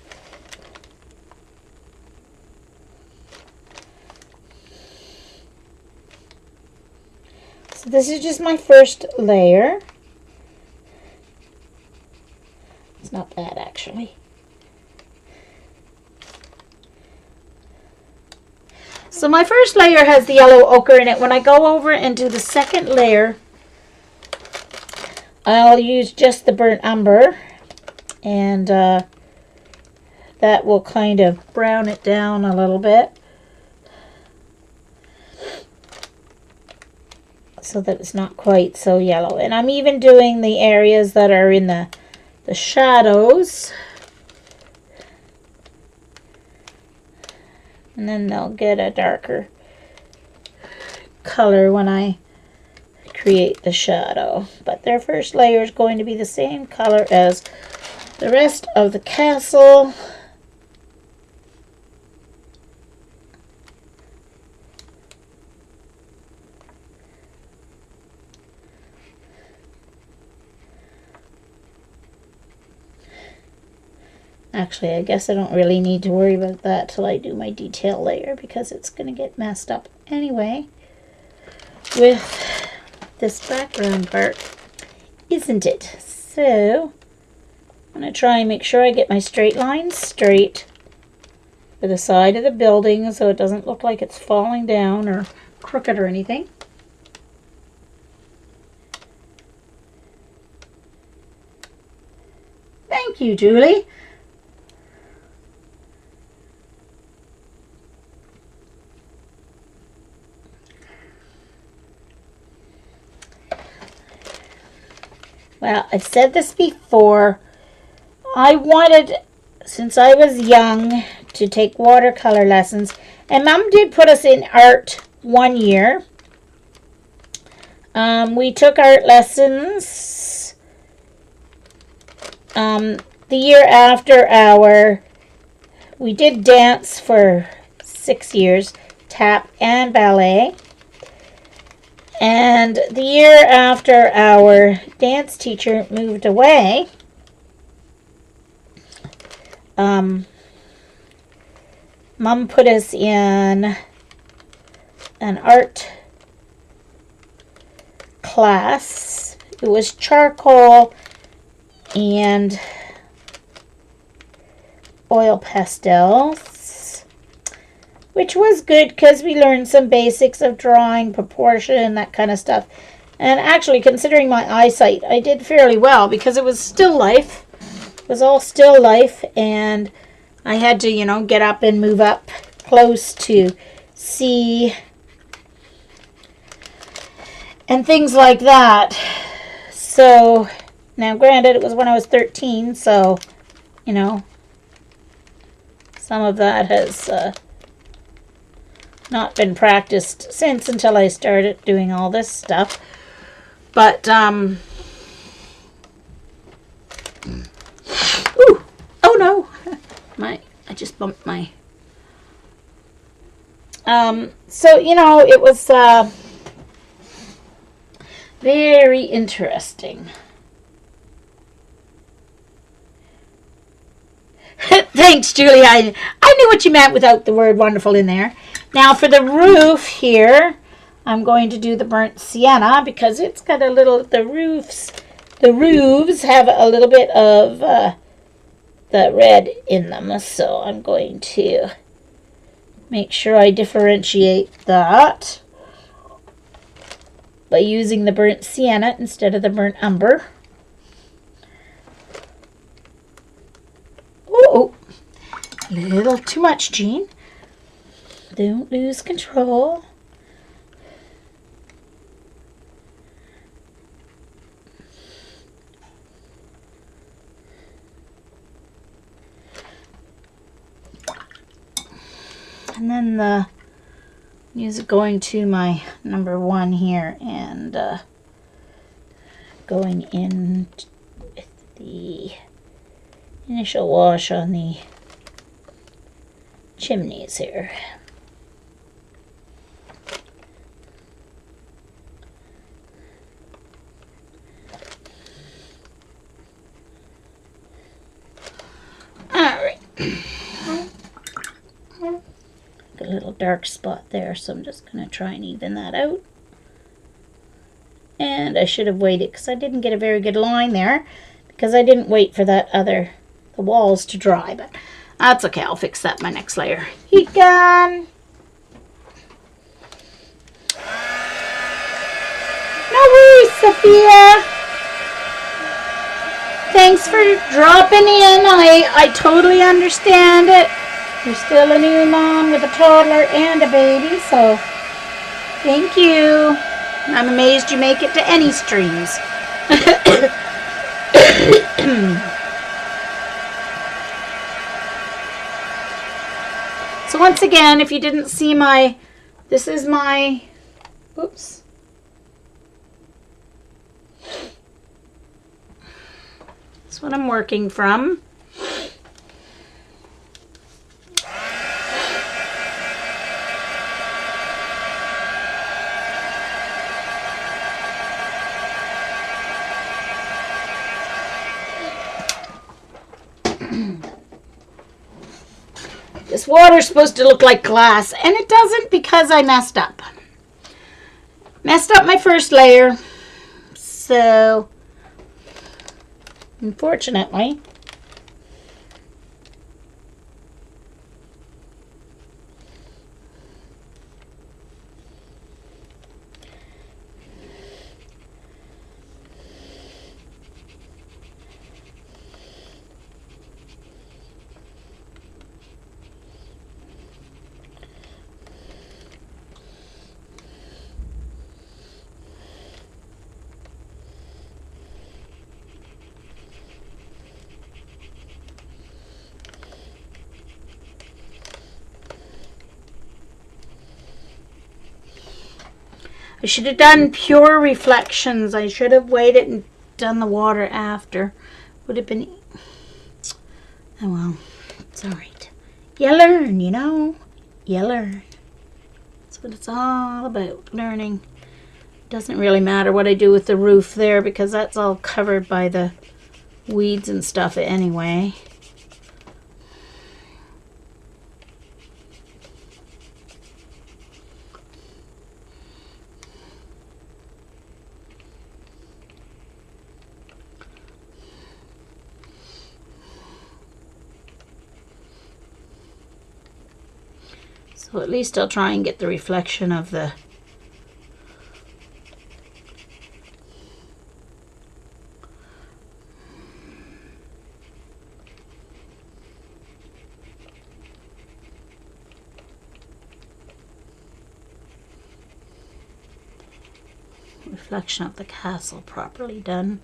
So this is just my first layer. It's not bad actually. So my first layer has the yellow ochre in it. When I go over and do the second layer, I'll use just the burnt umber, and that will kind of brown it down a little bit so that it's not quite so yellow. And I'm even doing the areas that are in the shadows, and then they'll get a darker color when I create the shadow. But their first layer is going to be the same color as the rest of the castle. Actually, I guess I don't really need to worry about that till I do my detail layer, because it's going to get messed up anyway with this background part, isn't it? So I'm going to try and make sure I get my straight lines straight for the side of the building so it doesn't look like it's falling down or crooked or anything. Thank you, Julie. Well, I've said this before. I wanted, since I was young, to take watercolor lessons. And Mom did put us in art one year. We took art lessons the year after we did dance for 6 years, tap and ballet. And the year after our dance teacher moved away, Mom put us in an art class. It was charcoal and oil pastels, which was good because we learned some basics of drawing, proportion, that kind of stuff. And actually, considering my eyesight, I did fairly well because it was still life. It was all still life, and I had to, you know, get up and move up close to see and things like that. So, now granted, it was when I was 13, so, you know, some of that has not been practiced since until I started doing all this stuff. But, ooh, oh no, I just bumped my, so, you know, it was, very interesting. Thanks, Julie. I knew what you meant without the word wonderful in there. Now for the roof here, I'm going to do the burnt sienna because it's got a little, the roofs have a little bit of the red in them. So I'm going to make sure I differentiate that by using the burnt sienna instead of the burnt umber. Oh, a little too much, Jean. Don't lose control. And then the music going to my number 1 here and going in with the initial wash on the chimneys here. Alright. A little dark spot there, so I'm just going to try and even that out. And I should have waited because I didn't get a very good line there because I didn't wait for the walls to dry, but that's okay. I'll fix that in my next layer. Heat gun. No worries, Sophia. Thanks for dropping in. I totally understand it. You're still a new mom with a toddler and a baby, so thank you. I'm amazed you make it to any streams. So once again, if you didn't see this is my, oops. That's what I'm working from. This water's supposed to look like glass, and it doesn't because I messed up. Messed up my first layer. So, unfortunately, I should have done pure reflections. I should have waited and done the water after. Would have been... Oh well, it's alright. You learn, you know. You learn. That's what it's all about, learning. Doesn't really matter what I do with the roof there because that's all covered by the weeds and stuff anyway. So at least I'll try and get the reflection of the castle properly done.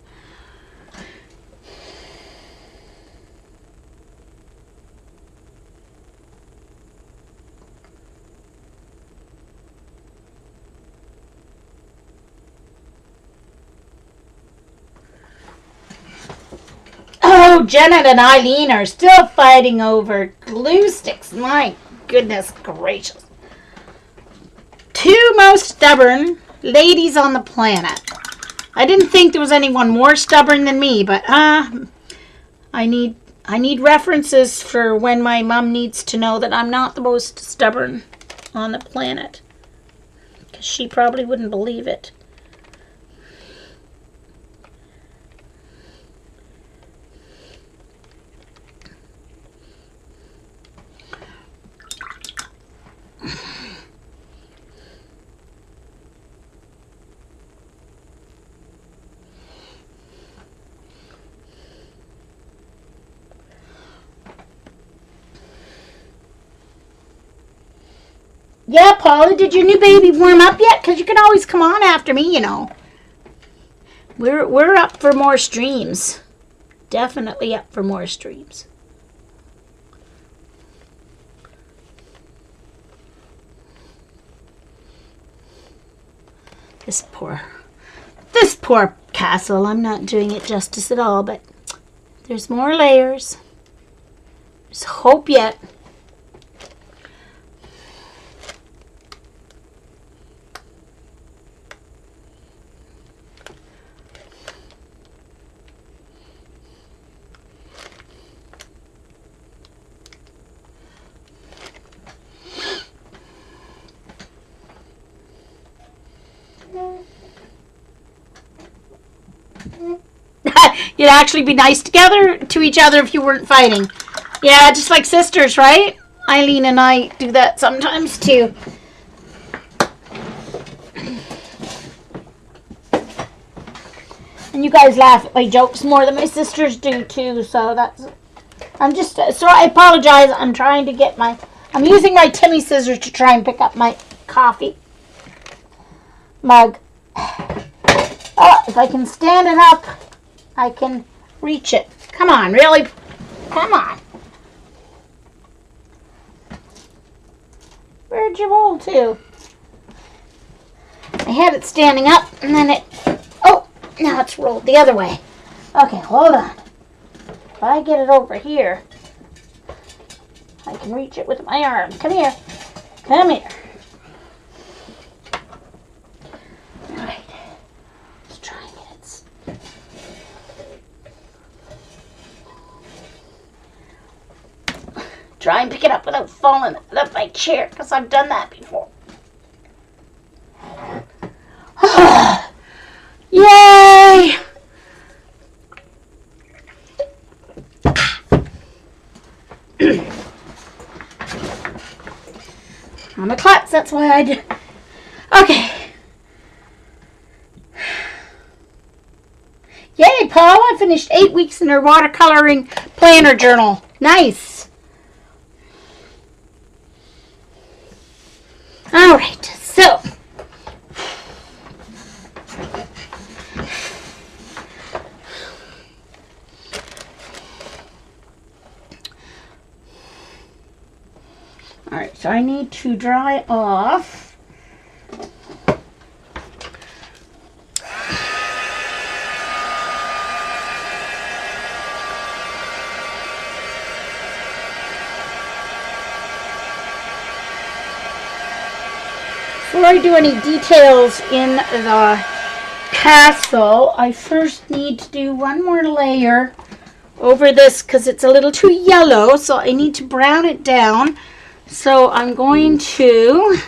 Oh, Janet and Eilean are still fighting over glue sticks. My goodness gracious. Two most stubborn ladies on the planet. I didn't think there was anyone more stubborn than me, but I need I need references for when my mom needs to know that I'm not the most stubborn on the planet. Because she probably wouldn't believe it. Yeah, Paula, did your new baby warm up yet? Because you can always come on after me, you know. We're up for more streams. Definitely up for more streams. This poor castle. I'm not doing it justice at all, but there's more layers. There's hope yet. You'd actually be nice together to each other if you weren't fighting. Yeah, just like sisters, right? Eileen and I do that sometimes too. And you guys laugh at my jokes more than my sisters do too, so that's... So I apologize. I'm trying to get I'm using my Timmy scissors to try and pick up my coffee mug. Oh, if I can stand it up, I can reach it. Come on, really? Come on. Where'd you roll to? I had it standing up, and then it... Oh, now it's rolled the other way. Okay, hold on. If I get it over here, I can reach it with my arm. Come here. Come here. All right. Let's try and get it. Try and pick it up without falling out of my chair, because I've done that before. Yay! I'm a klutz, that's why I do. Okay. Yay, Paul, I finished 8 weeks in her watercoloring planner journal. Nice. All right, so. All right, so I need to dry off. Before I do any details in the castle, I first need to do one more layer over this because it's a little too yellow, so I need to brown it down. So I'm going to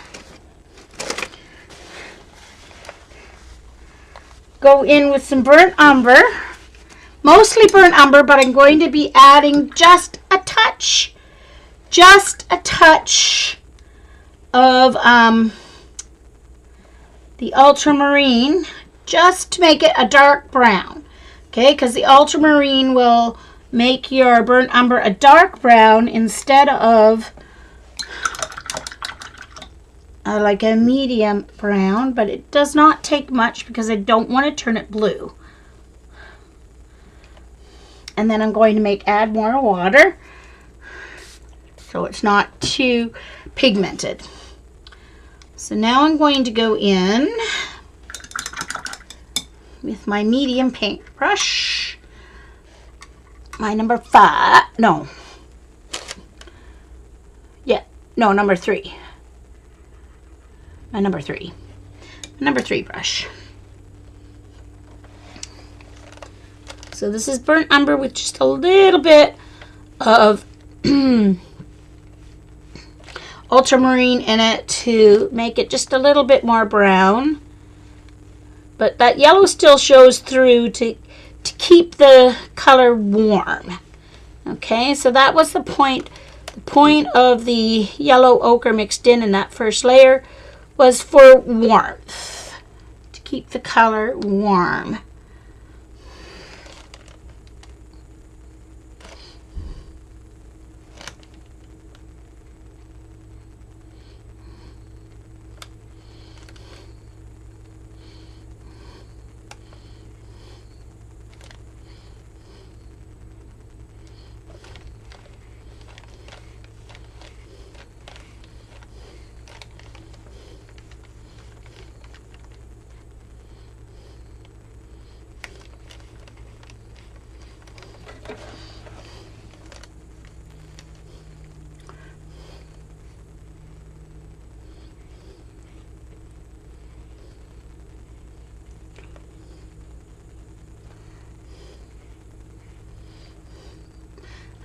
go in with some burnt umber, mostly burnt umber, but I'm going to be adding just a touch of the ultramarine, just to make it a dark brown, okay, because the ultramarine will make your burnt umber a dark brown instead of like a medium brown, but it does not take much because I don't want to turn it blue. And then I'm going to add more water so it's not too pigmented. So now I'm going to go in with my medium paintbrush, my number 3. My number 3 brush. So this is burnt umber with just a little bit of ultramarine in it to make it just a little bit more brown. But that yellow still shows through to keep the color warm. Okay, so that was the point. The point of the yellow ochre mixed in that first layer was for warmth, to keep the color warm.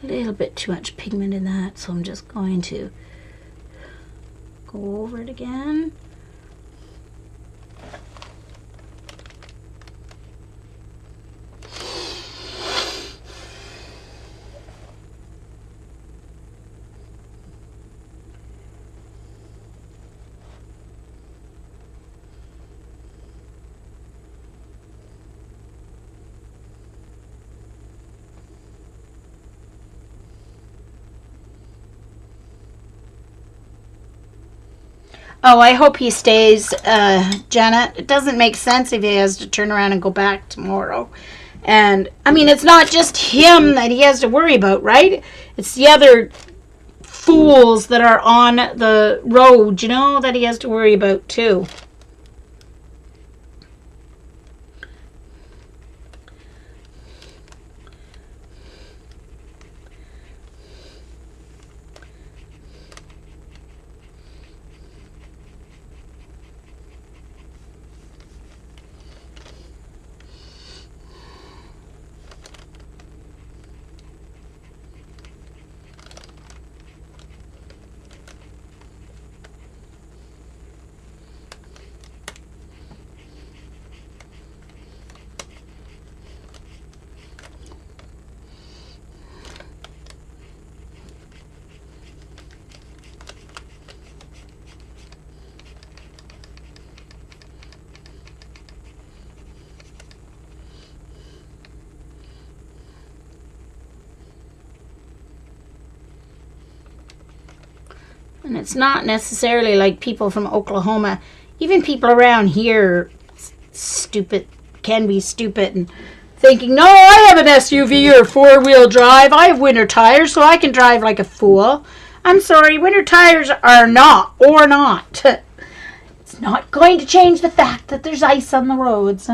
A little bit too much pigment in that, so I'm just going to go over it again. Oh, I hope he stays, Janet. It doesn't make sense if he has to turn around and go back tomorrow. And, I mean, it's not just him that he has to worry about, right? It's the other fools that are on the road, you know, that he has to worry about, too. And it's not necessarily like people from Oklahoma. Even people around here stupid, can be stupid and thinking, no, I have an SUV or four-wheel drive. I have winter tires, so I can drive like a fool. I'm sorry, winter tires are not. It's not going to change the fact that there's ice on the roads.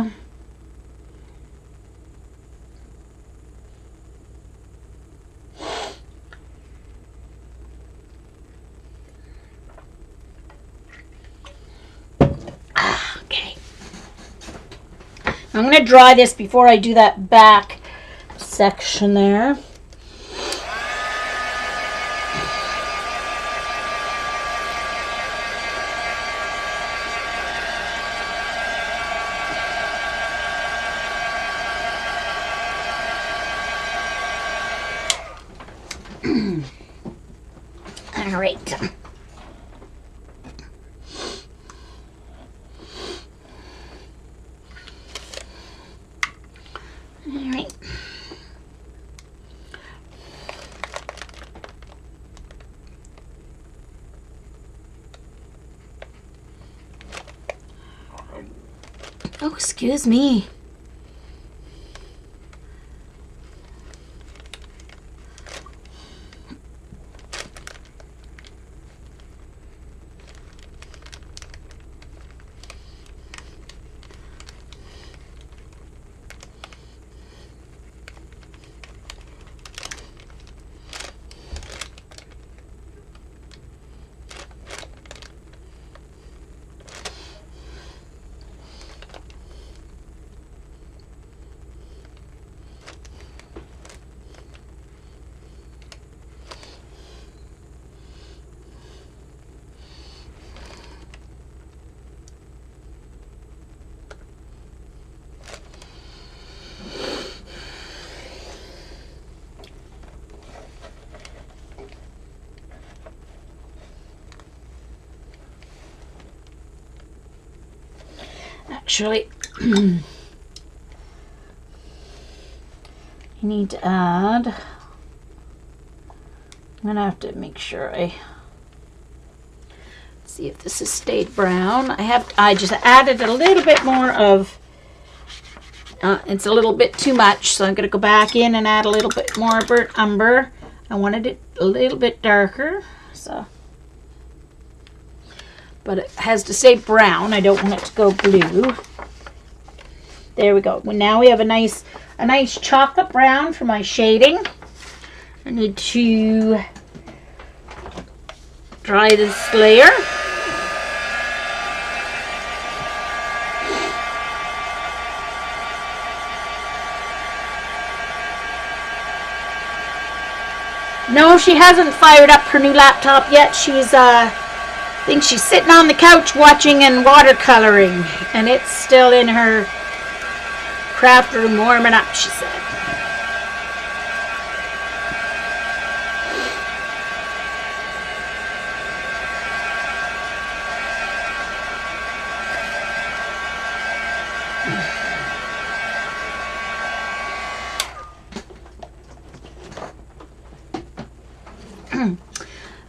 Okay. I'm going to dry this before I do that back section there. All right. Oh, excuse me. actually. I need to add. I'm gonna have to make sure I see if this has stayed brown. I just added a little bit more of. It's a little bit too much, so I'm gonna go back in and add a little bit more burnt umber. I wanted it a little bit darker, so. But it has to stay brown. I don't want it to go blue. There we go. Well, now we have a nice chocolate brown for my shading. I need to dry this layer. No, she hasn't fired up her new laptop yet. I think she's sitting on the couch watching and watercoloring, and it's still in her craft room warming up, she said.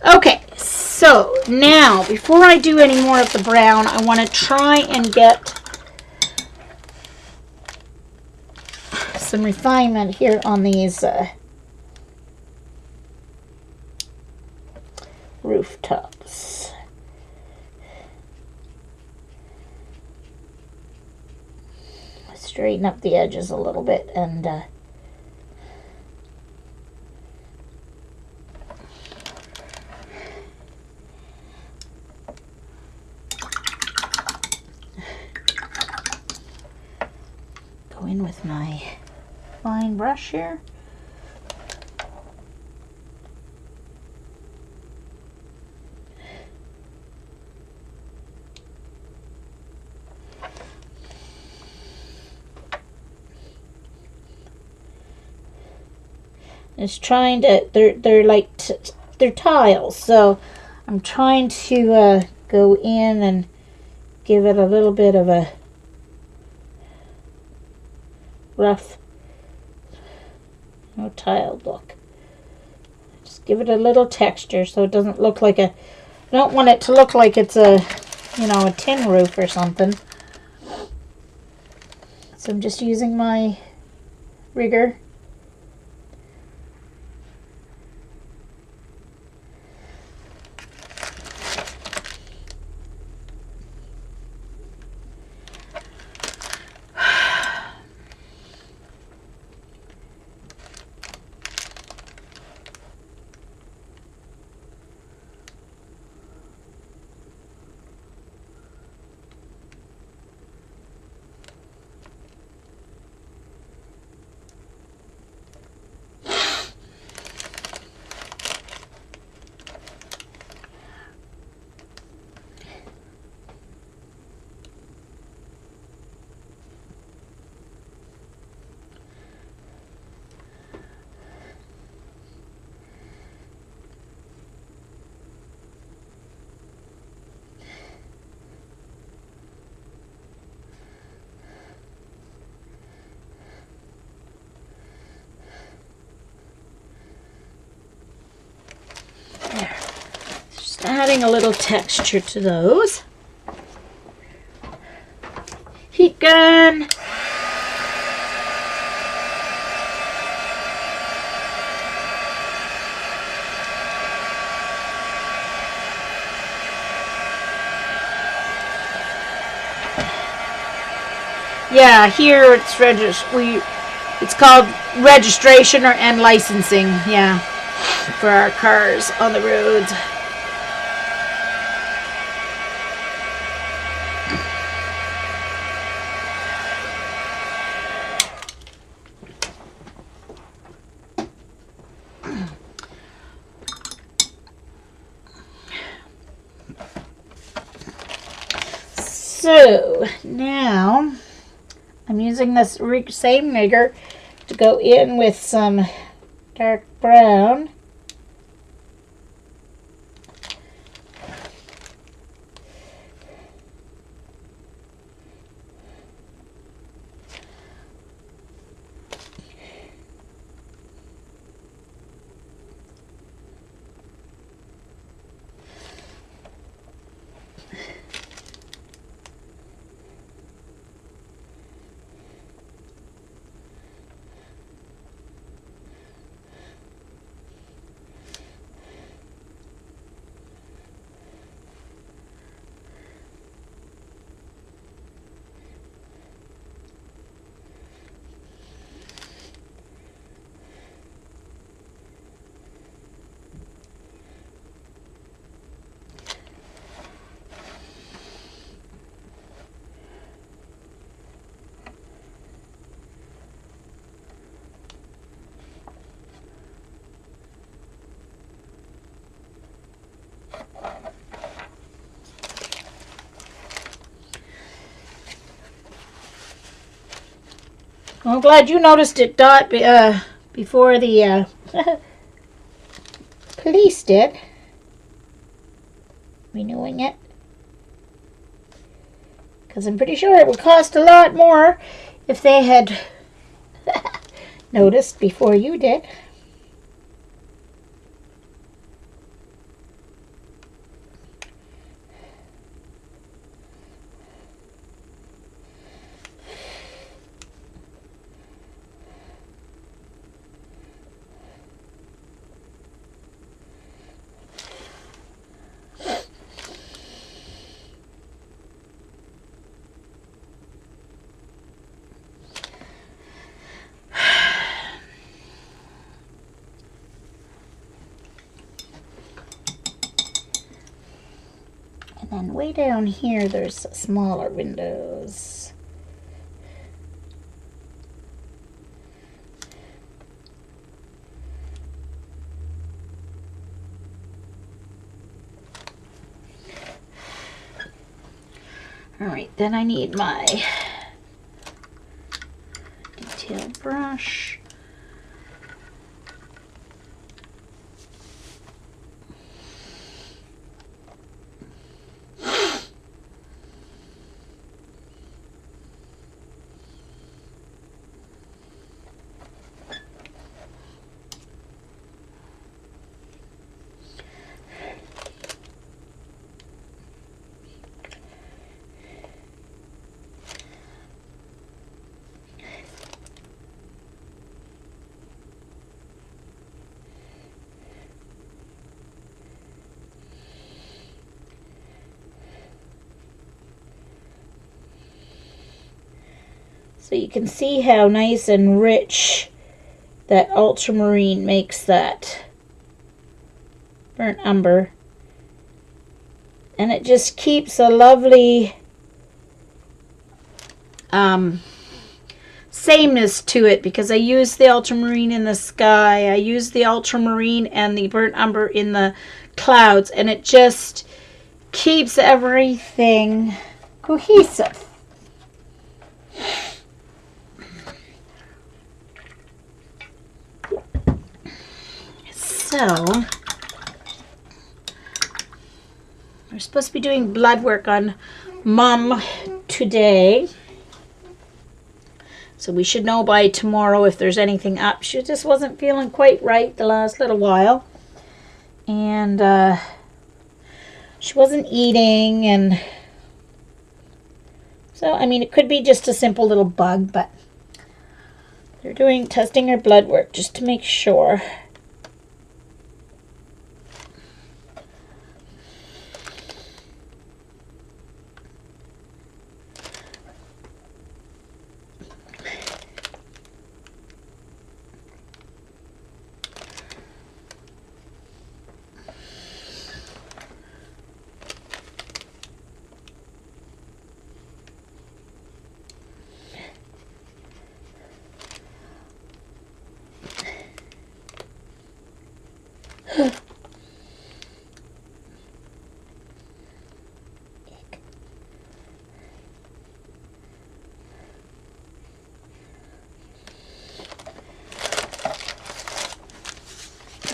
Okay, so now before I do any more of the brown, I want to try and get some refinement here on these rooftops. Straighten up the edges a little bit and go in with my fine brush here. It's trying to, they're like, they're tiles, so I'm trying to go in and give it a little bit of a rough, tiled look. Just give it a little texture so it doesn't look like I don't want it to look like it's a, a tin roof or something. So I'm just using my rigger. There. Just adding a little texture to those. Heat gun. Yeah, here it's called registration and licensing, yeah, for our cars on the roads. So now I'm using this same rigger to go in with some dark brown. Well, I'm glad you noticed it, Dot, before the police did. Renewing it. Because I'm pretty sure it would cost a lot more if they had noticed before you did. And way down here, there's smaller windows. All right, then I need my detail brush. So you can see how nice and rich that ultramarine makes that burnt umber. And it just keeps a lovely sameness to it, because I use the ultramarine in the sky, I use the ultramarine and the burnt umber in the clouds, and it just keeps everything cohesive. So, we're supposed to be doing blood work on Mom today. So we should know by tomorrow if there's anything up. She just wasn't feeling quite right the last little while. And she wasn't eating. And so, I mean, it could be just a simple little bug, but they're testing her blood work just to make sure.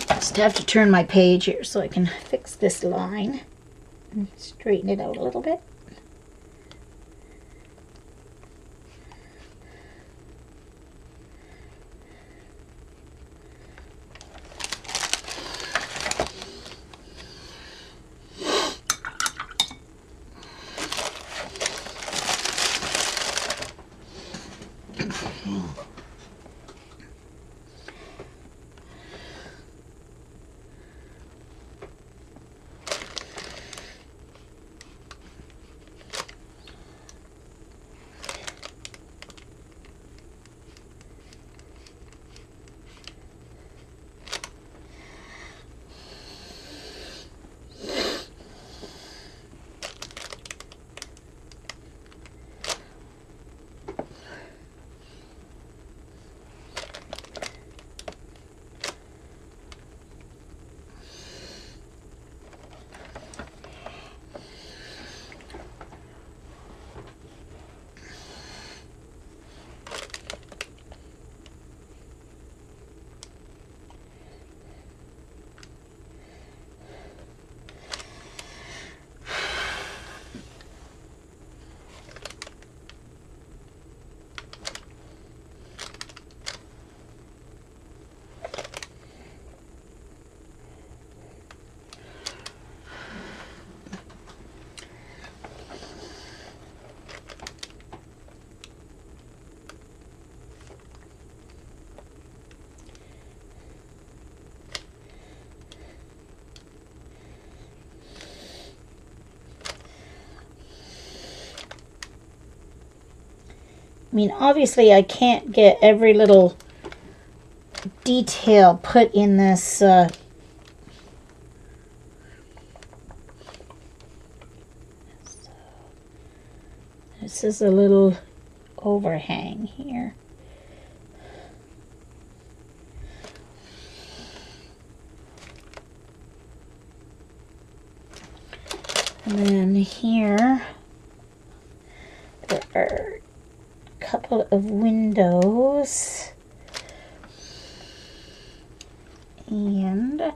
Just have to turn my page here so I can fix this line and straighten it out a little bit. I mean, obviously I can't get every little detail put in this this is a little overhang here. And then here there are a couple of windows. And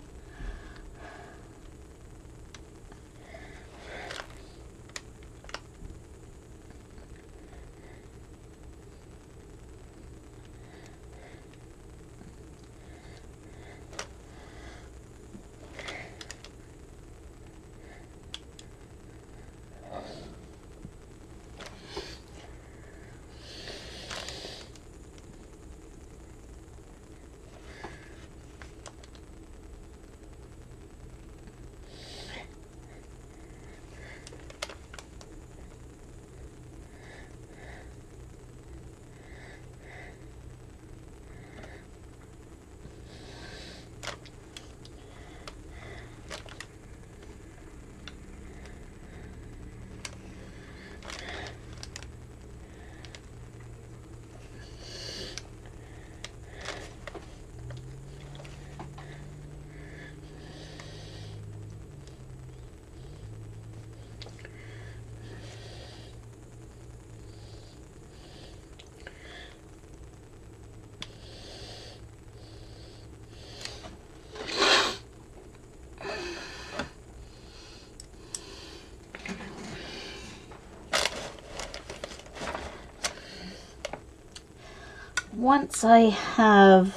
once I have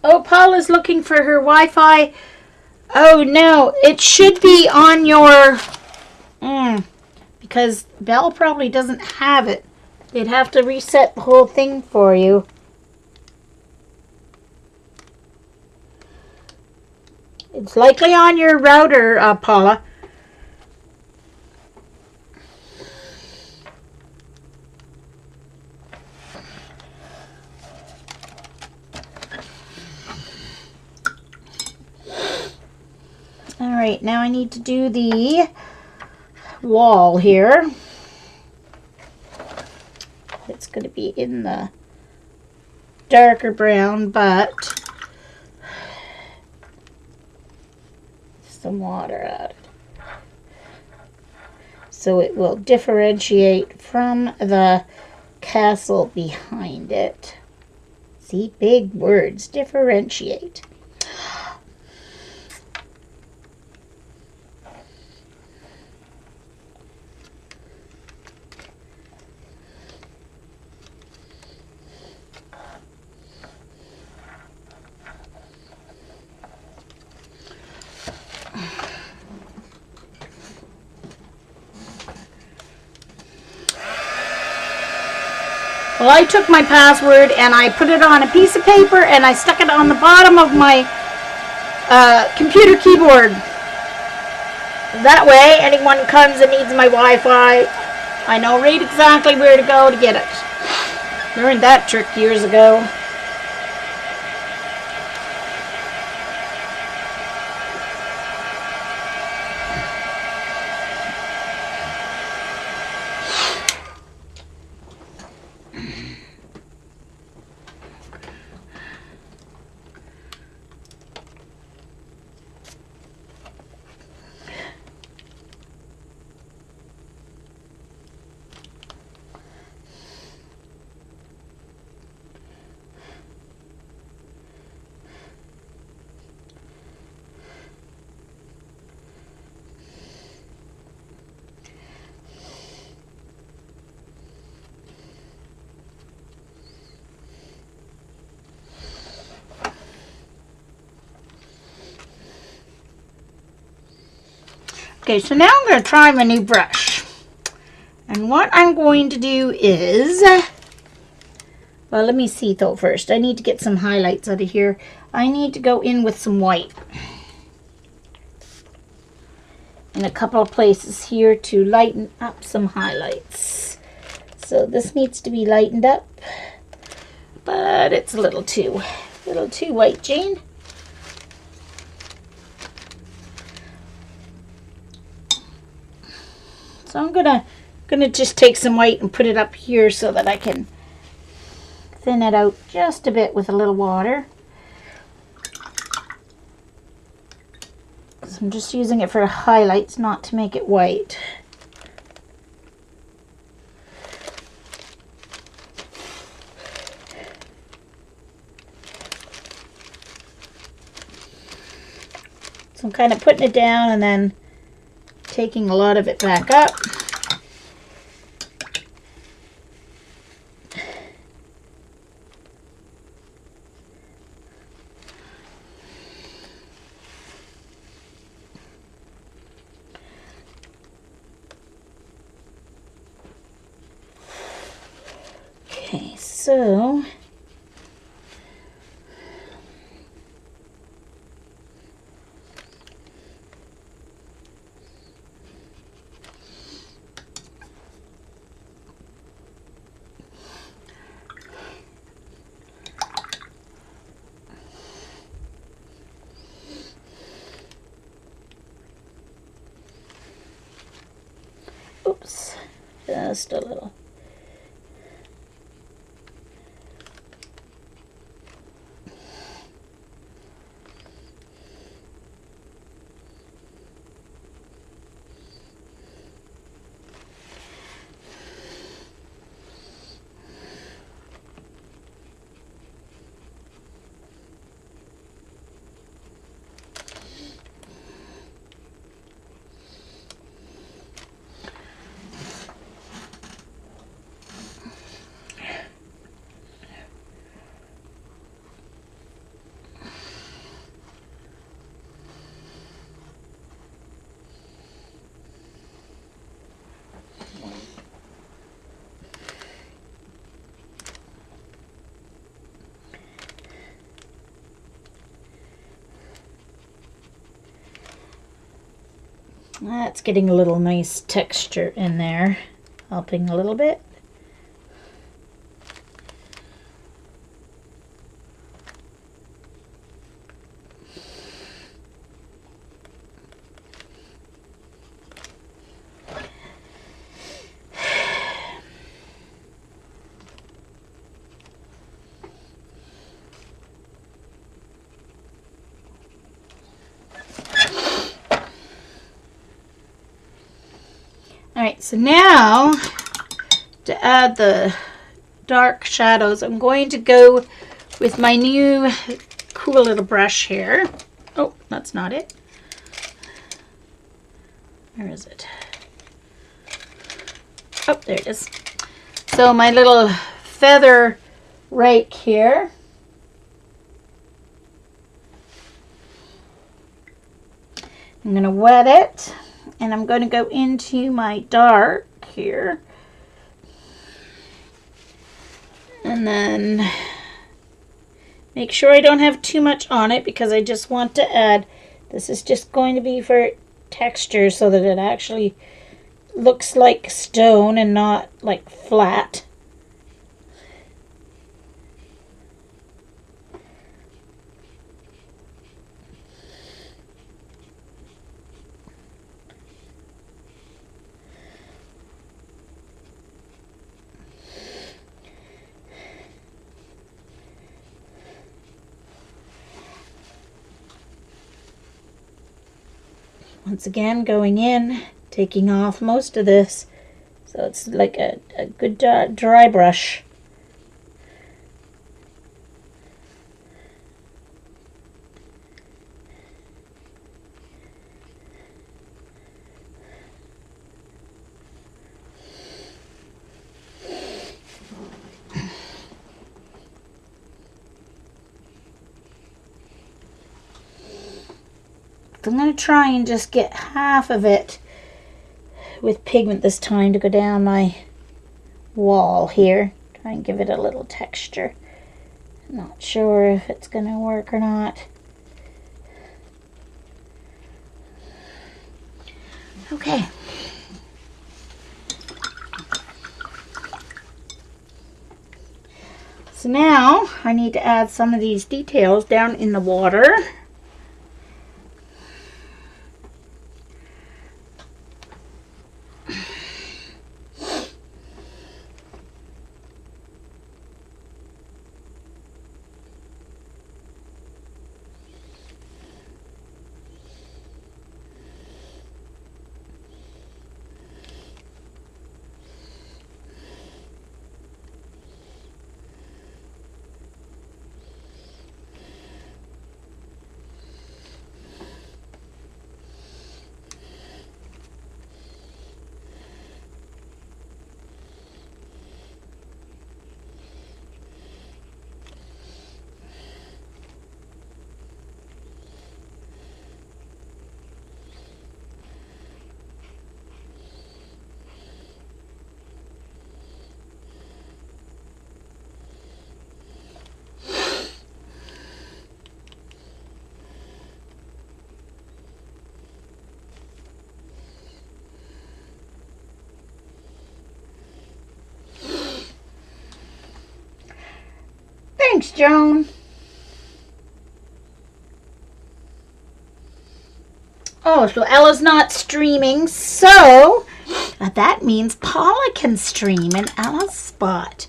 Oh, Paula's looking for her Wi-Fi. Oh no, it should be on your because Belle probably doesn't have it. They'd have to reset the whole thing for you. It's likely on your router, Paula. Alright, now I need to do the wall here. It's going to be in the darker brown, but some water added. So it will differentiate from the castle behind it. See, big words, differentiate. Well, I took my password and I put it on a piece of paper and I stuck it on the bottom of my computer keyboard. That way, anyone comes and needs my Wi-Fi, I know right exactly where to go to get it. Learned that trick years ago. Okay, so now I'm going to try my new brush. And what I'm going to do is, well, let me see though first. I need to get some highlights out of here. I need to go in with some white in a couple of places here to lighten up some highlights. So this needs to be lightened up, but it's a little too white, Jane. So I'm gonna just take some white and put it up here so that I can thin it out just a bit with a little water. So I'm just using it for highlights, not to make it white. So I'm kind of putting it down and then taking a lot of it back up. Okay, so oops, just a little. That's getting a little nice texture in there, helping a little bit. Alright, so now to add the dark shadows, I'm going to go with my new cool little brush here. Oh, that's not it. Where is it? Oh, there it is. So my little feather rake here. I'm going to wet it. And I'm going to go into my dark here. And then make sure I don't have too much on it because I just want to add, this is just going to be for texture so that it actually looks like stone and not like flat. Once again, going in, taking off most of this, so it's like a good dry brush. I'm going to try and just get half of it with pigment this time to go down my wall here. Try and give it a little texture. Not sure if it's going to work or not. Okay. So now I need to add some of these details down in the water. Thanks, Joan. Oh, so Ella's not streaming, so that means Paula can stream in Ella's spot.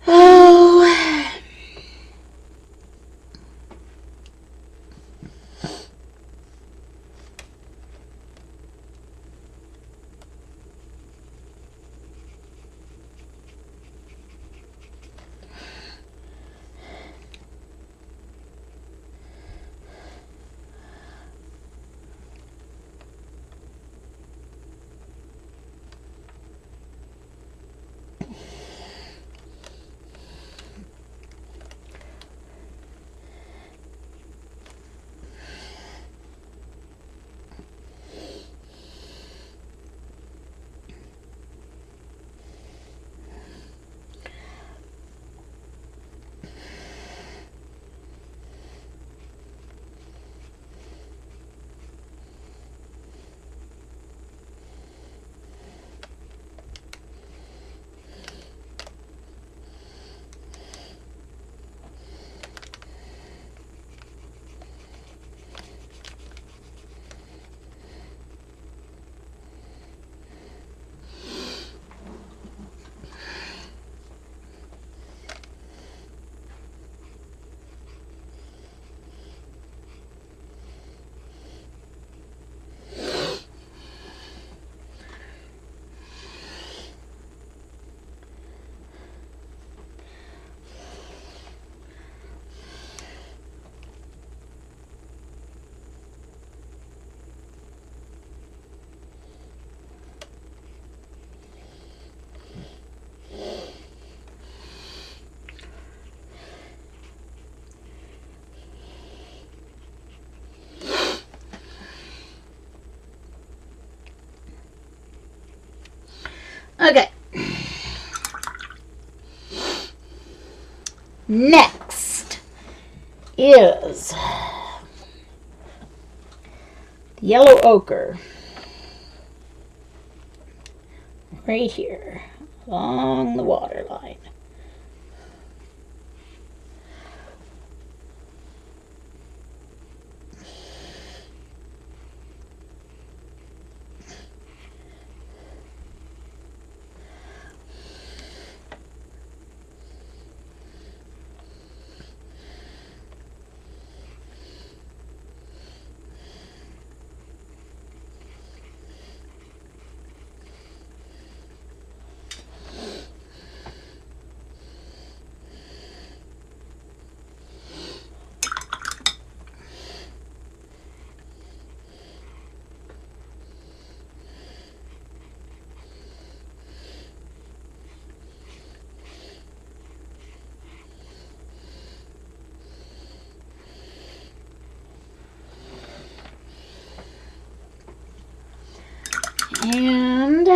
Oh. Okay. Next is yellow ochre. Right here, along the water line. And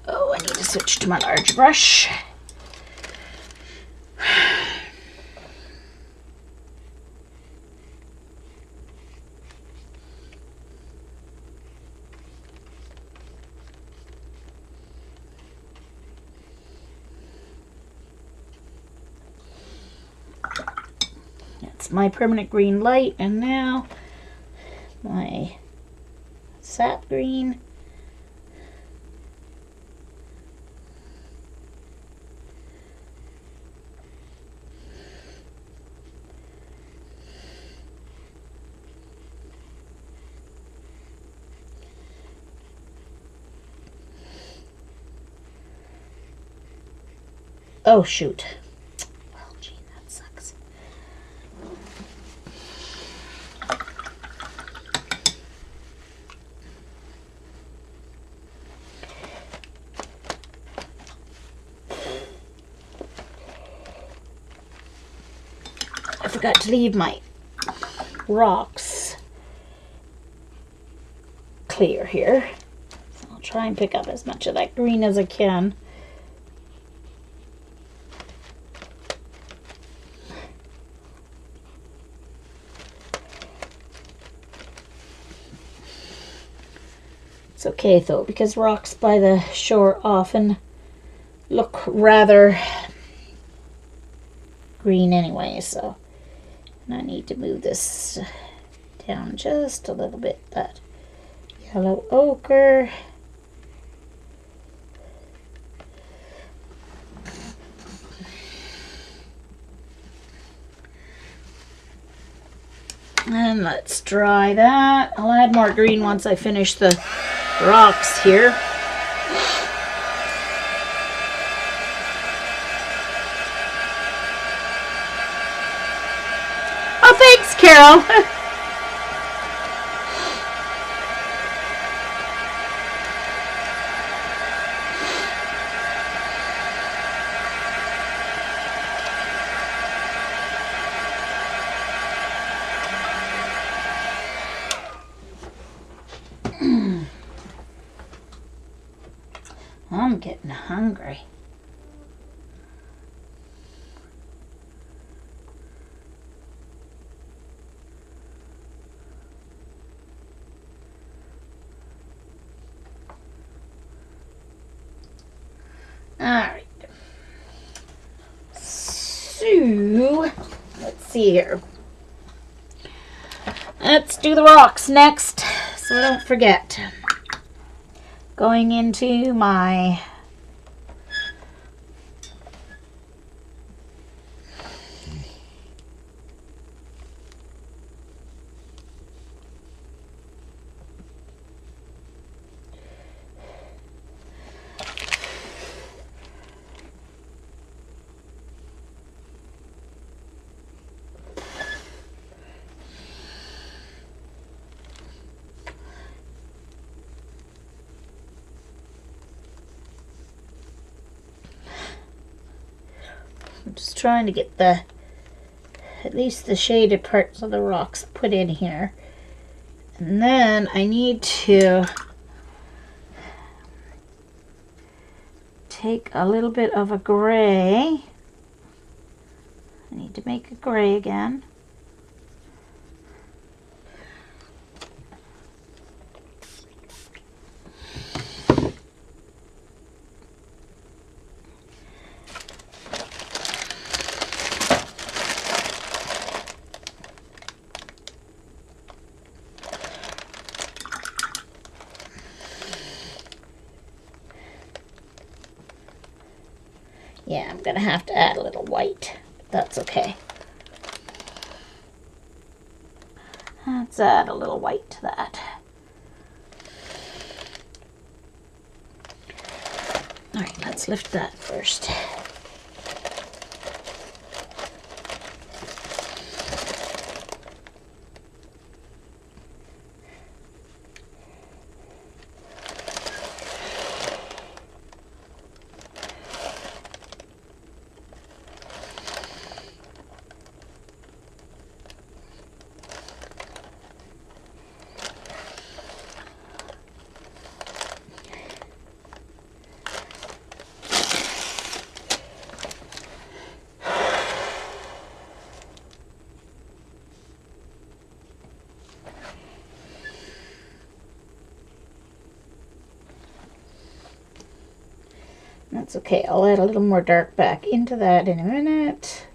oh, I need to switch to my large brush. That's my permanent green light, and now my sap green. Oh, shoot. Well, gee, that sucks. I forgot to leave my rocks clear here. So I'll try and pick up as much of that green as I can. It's okay though, because rocks by the shore often look rather green anyway, so and I need to move this down just a little bit, that yellow ochre. And let's dry that. I'll add more green once I finish the rocks here. Oh, thanks, Carol. I'm getting hungry. All right. So, let's see here. Let's do the rocks next, so I don't forget. Going into my I'm just trying to get at least the shaded parts of the rocks put in here. And then I need to take a little bit of a gray. I need to make a gray again. Yeah, I'm gonna have to add a little white, but that's okay. Let's add a little white to that. All right, let's lift that first. That's okay. I'll add a little more dark back into that in a minute.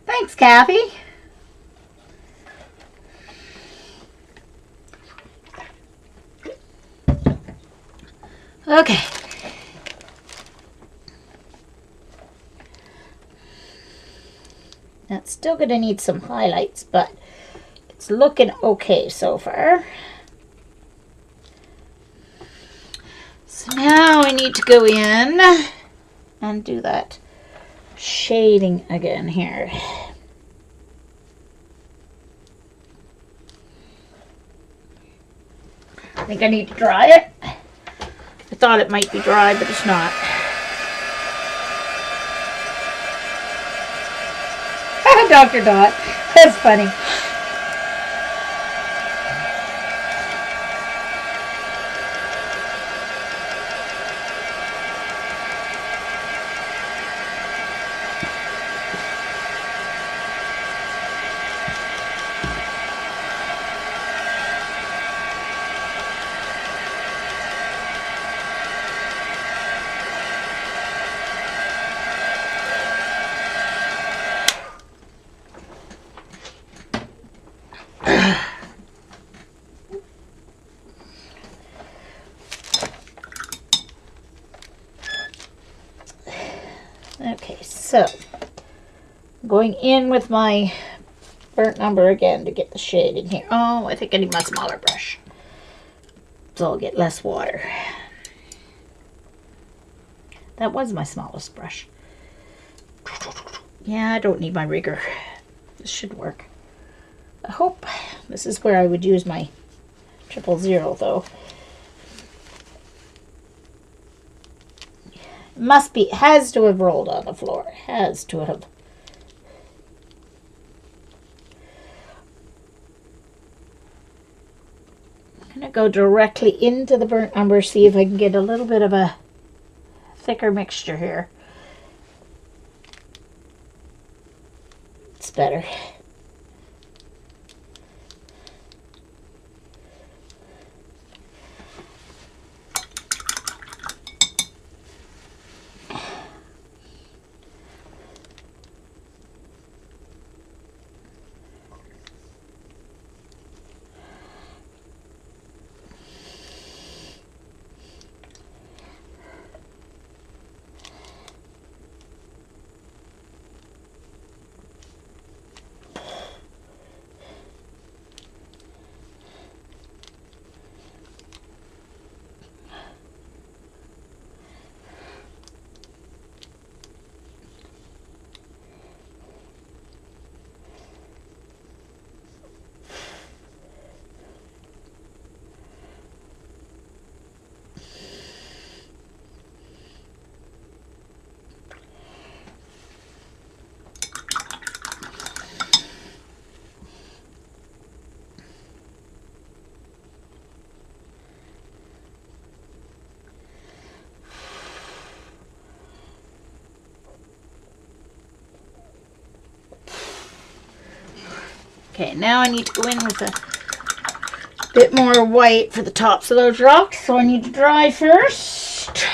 Thanks, Kathy. Okay. That's still going to need some highlights, but it's looking okay so far. So now I need to go in and do that shading again here. I think I need to dry it. I thought it might be dry, but it's not. Dr. Dot. That's funny. Okay, so going in with my burnt umber again to get the shade in here. Oh, I think I need my smaller brush, so I'll get less water. That was my smallest brush. Yeah, I don't need my rigger. This should work. I hope this is where I would use my 000 though. Must be, has to have rolled on the floor. Has to have. I'm going to go directly into the burnt umber, see if I can get a little bit of a thicker mixture here. It's better. Okay, now I need to go in with a bit more white for the tops of those rocks, so I need to dry first.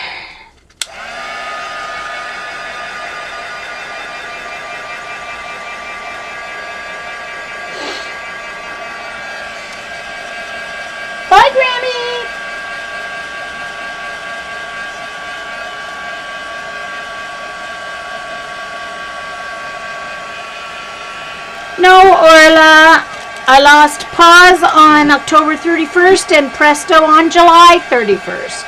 Bye, Grammy! No, Orla, I lost pause on October 31st and presto on July 31st.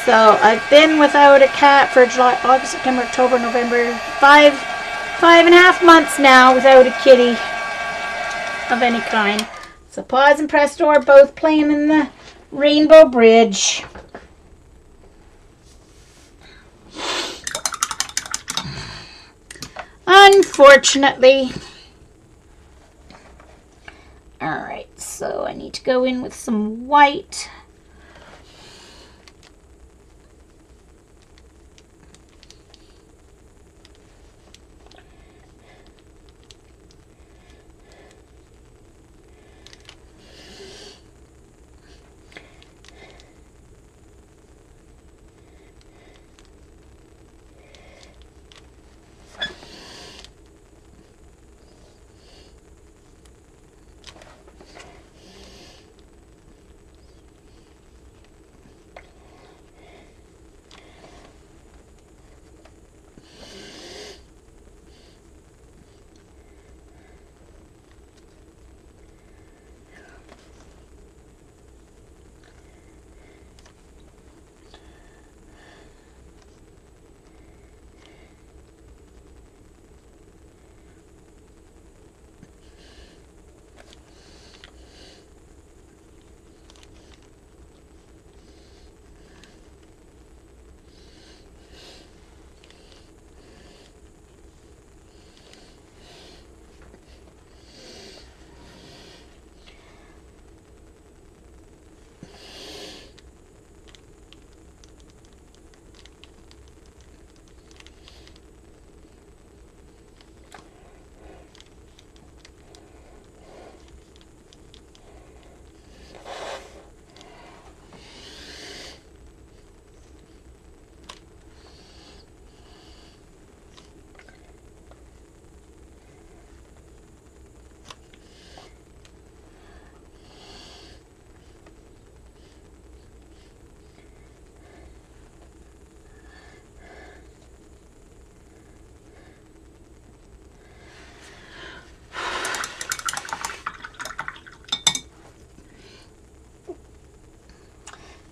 So I've been without a cat for July, August, September, October, November, five and a half months now without a kitty. of any kind. So Pause and Presto are both playing in the Rainbow Bridge. Unfortunately. Alright, so I need to go in with some white.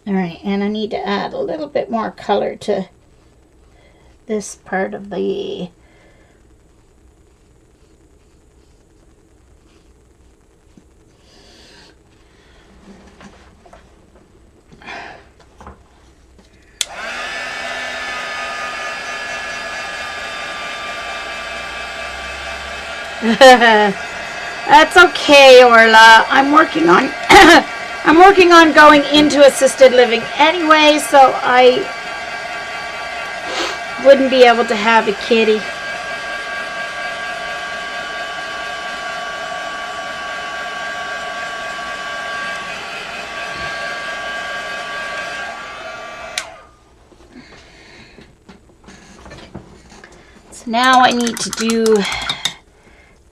Alright, and I need to add a little bit more color to this part of the That's okay, Orla. I'm working on I'm working on going into assisted living anyway, so I wouldn't be able to have a kitty. So now I need to do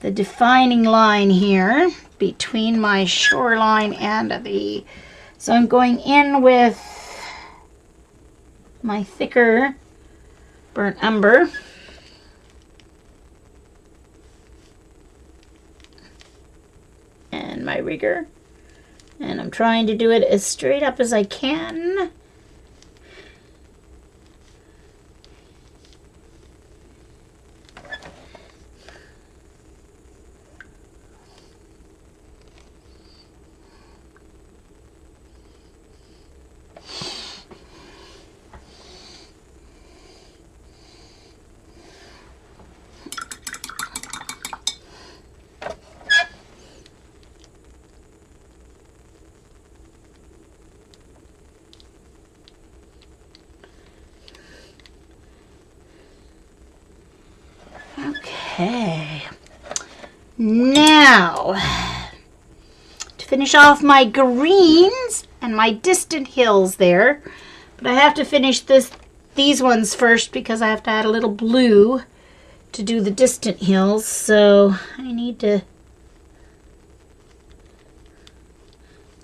the defining line here between my shoreline and the, so I'm going in with my thicker burnt umber and my rigger, and I'm trying to do it as straight up as I can. Okay, now to finish off my greens and my distant hills there, but I have to finish these ones first because I have to add a little blue to do the distant hills, so I need to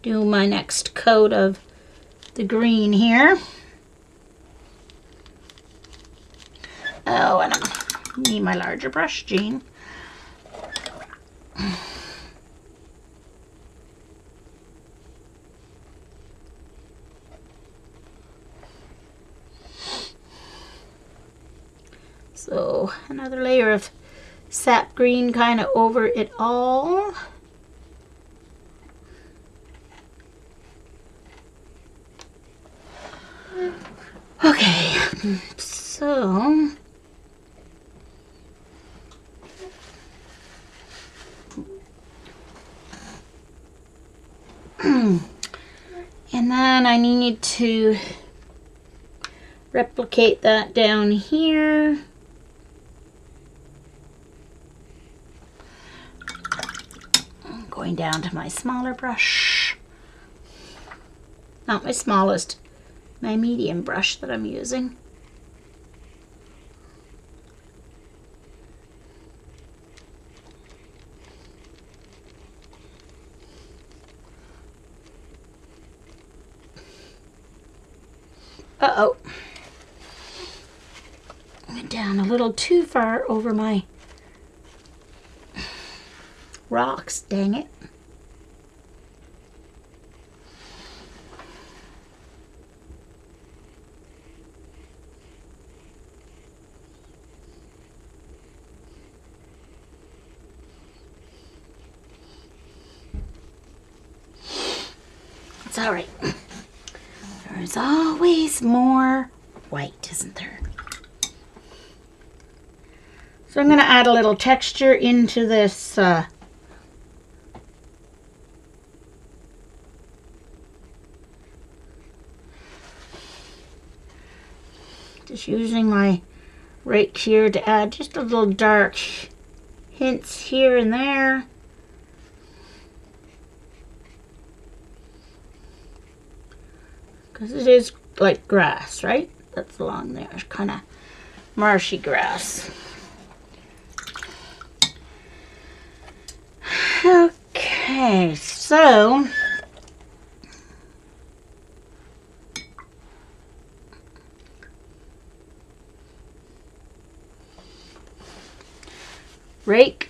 do my next coat of the green here. Oh, and I need my larger brush, Jean. So another layer of sap green kind of over it all. So, and then I need to replicate that down here. I'm going down to my smaller brush. Not my smallest, my medium brush that I'm using. Uh-oh. Went down a little too far over my rocks, dang it. It's all right. There's always more white, isn't there? So I'm going to add a little texture into this just using my rake here to add just a little dark hints here and there. Because it is like grass, right? That's along there, kind of marshy grass. Okay, so rake,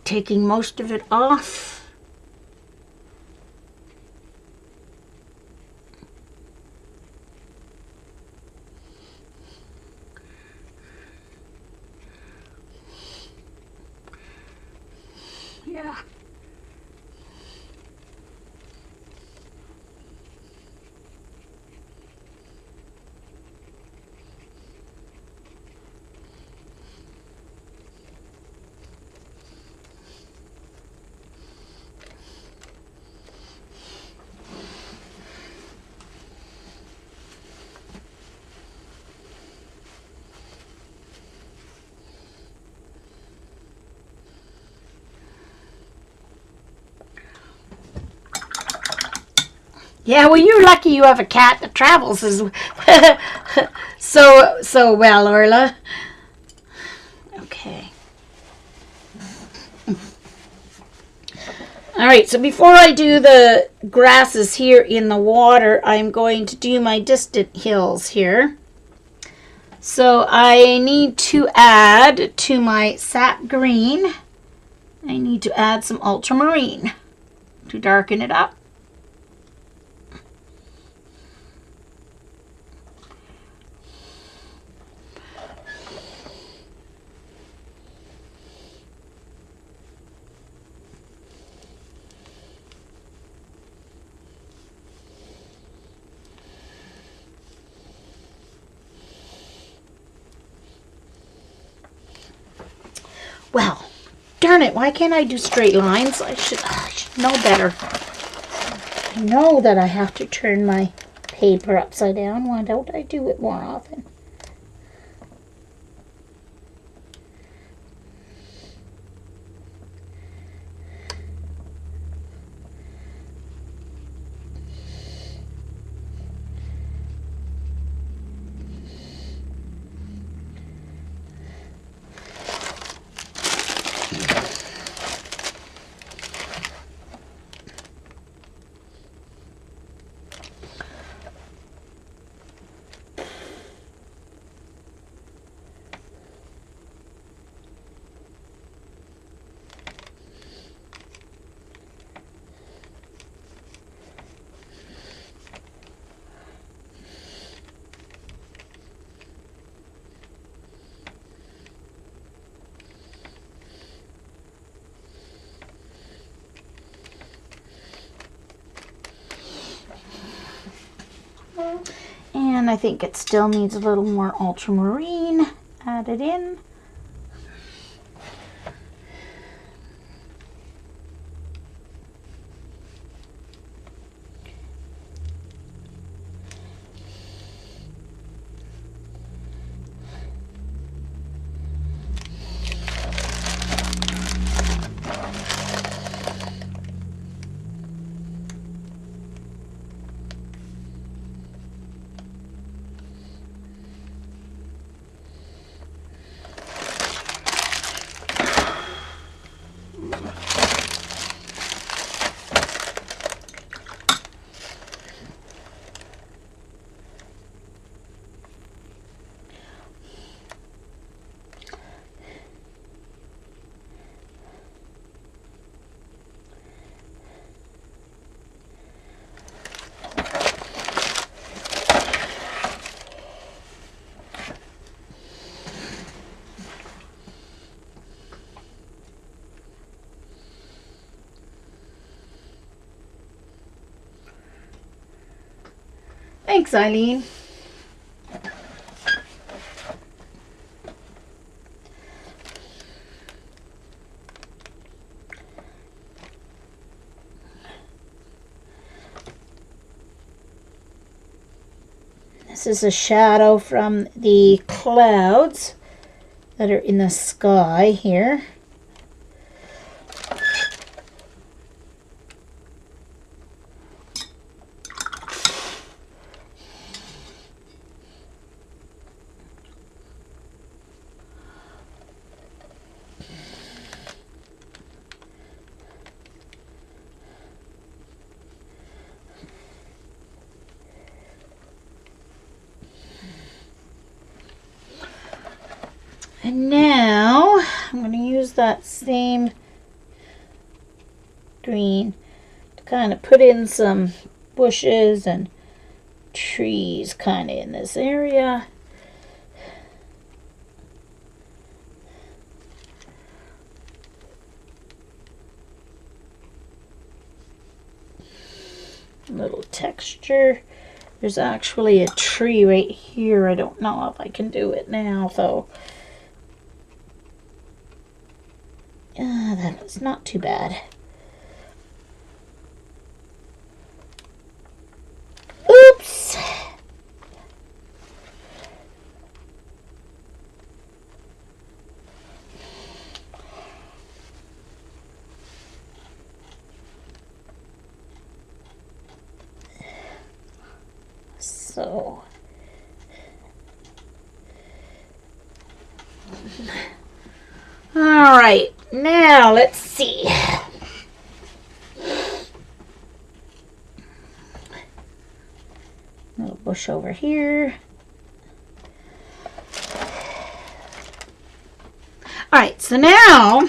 taking most of it off. Yeah. Yeah, well, you're lucky you have a cat that travels as so well, Orla. Okay. All right, so before I do the grasses here in the water, I'm going to do my distant hills here. So I need to add to my sap green, I need to add some ultramarine to darken it up. Well, darn it, why can't I do straight lines? I should know better. I know that I have to turn my paper upside down. Why don't I do it more often? And I think it still needs a little more ultramarine added in. Thanks, Eileen. This is a shadow from the clouds that are in the sky here. And now I'm going to use that same green to kind of put in some bushes and trees kind of in this area. A little texture. There's actually a tree right here. I don't know if I can do it now though. That was not too bad. Oops! So... all right. Now, let's see. Little bush over here. All right, so now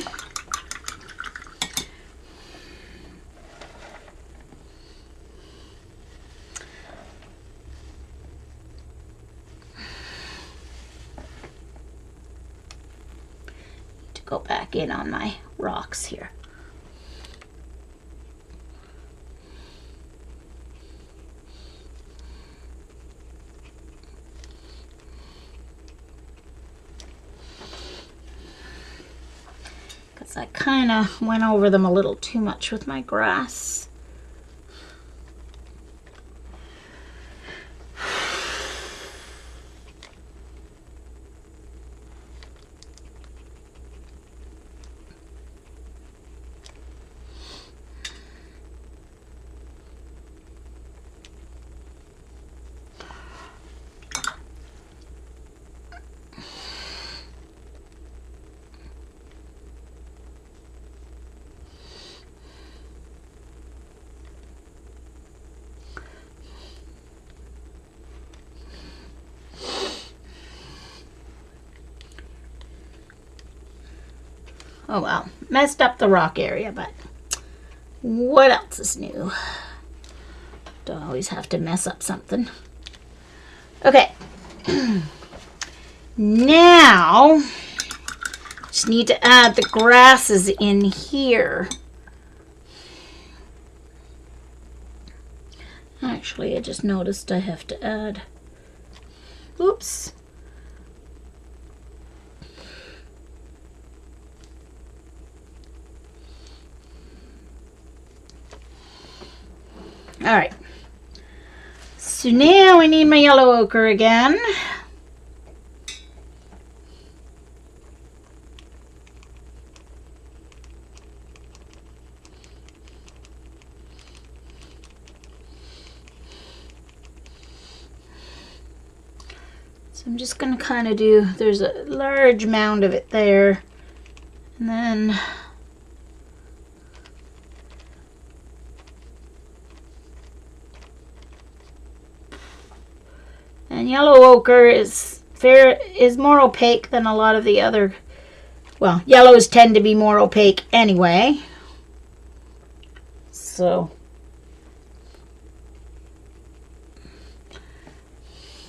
go back in on my rocks here. Because I kind of went over them a little too much with my grass. Oh well, messed up the rock area, but what else is new? Don't always have to mess up something. Okay. Now, just need to add the grasses in here. Actually, I just noticed I have to add Oops. All right. So now I need my yellow ochre again. So I'm just going to kind of do, there's a large mound of it there. And then yellow ochre is more opaque than a lot of the other, well, yellows tend to be more opaque anyway. So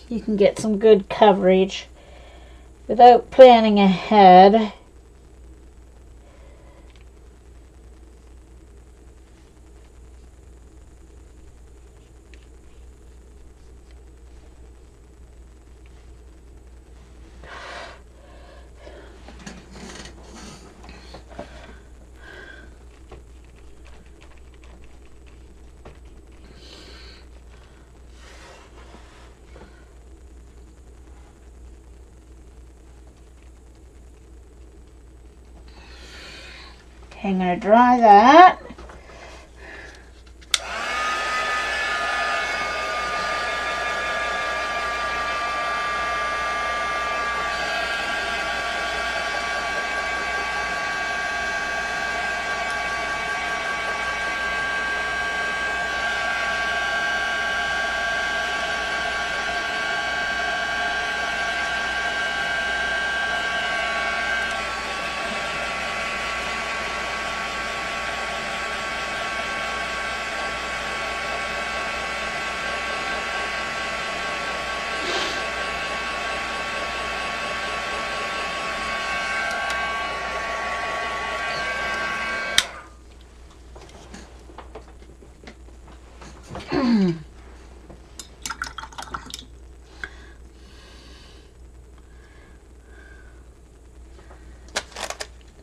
you can get some good coverage without planning ahead. I'm going to dry that.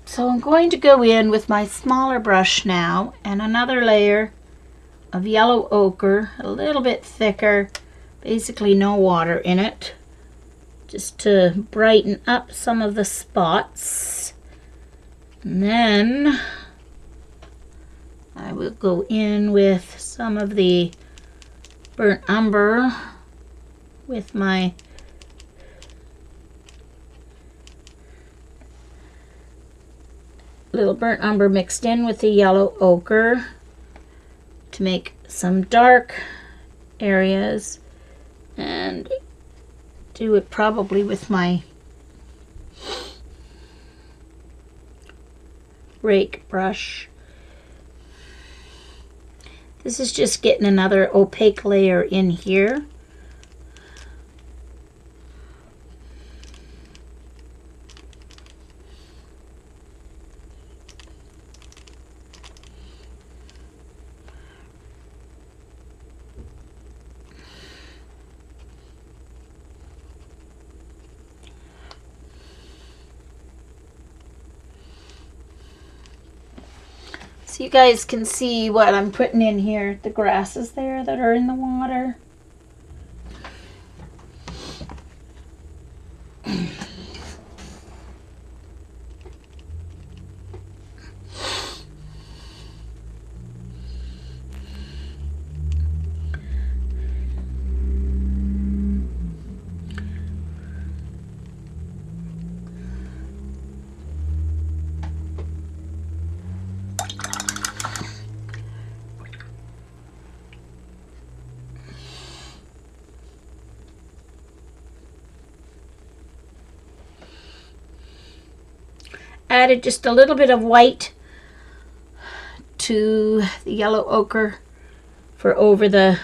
So I'm going to go in with my smaller brush now and another layer of yellow ochre, a little bit thicker, basically no water in it, just to brighten up some of the spots. And then I will go in with some of the burnt umber with my little burnt umber mixed in with the yellow ochre to make some dark areas, and do it probably with my rake brush. This is just getting another opaque layer in here. So you guys can see what I'm putting in here, the grasses there that are in the water. Added just a little bit of white to the yellow ochre for over the,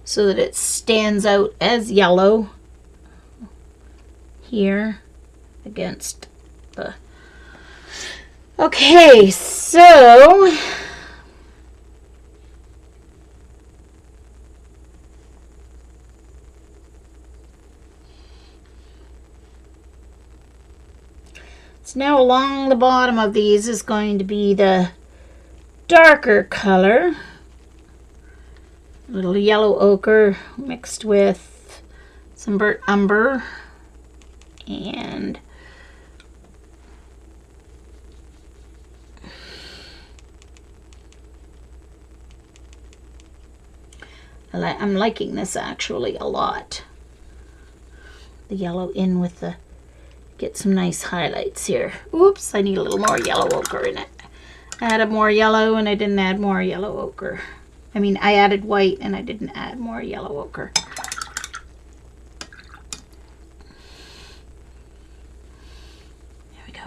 so that it stands out as yellow here against the, okay, so So now along the bottom of these is going to be the darker color. A little yellow ochre mixed with some burnt umber and I'm liking this actually a lot. The yellow in with the, get some nice highlights here. Oops, I need a little more yellow ochre in it. I added more yellow and I didn't add more yellow ochre. I mean, I added white and I didn't add more yellow ochre. There we go.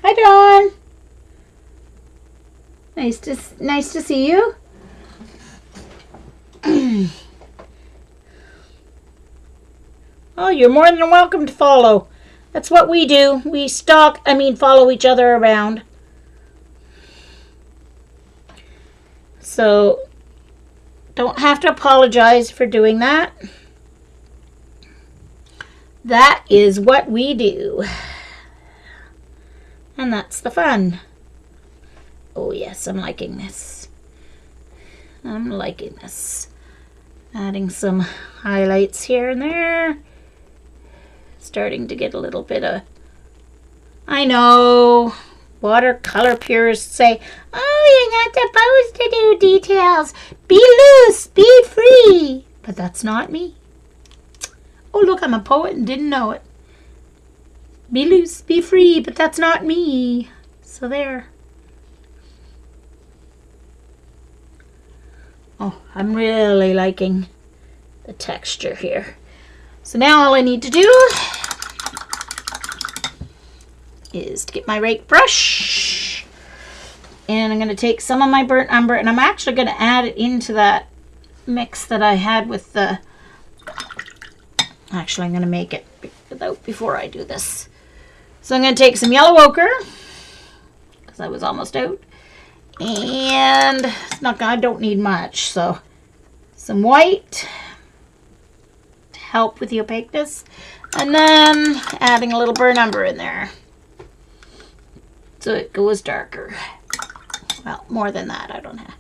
Hi, Dawn. Nice to see you. Oh, you're more than welcome to follow. That's what we do. We follow each other around. So, don't have to apologize for doing that. That is what we do. And that's the fun. Oh yes, I'm liking this. I'm liking this. Adding some highlights here and there. Starting to get a little bit of... I know, watercolor purists say, oh, you're not supposed to do details. Be loose, be free. But that's not me. Oh look, I'm a poet and didn't know it. Be loose, be free, but that's not me. So there. Oh, I'm really liking the texture here. So now all I need to do is to get my rake brush. And I'm going to take some of my burnt umber and I'm actually going to add it into that mix that I had with the... Actually, I'm going to make it before I do this. So I'm going to take some yellow ochre, because I was almost out, and I don't need much, so some white to help with the opaqueness, and then adding a little burnt umber in there, so it goes darker. Well, more than that, I don't have.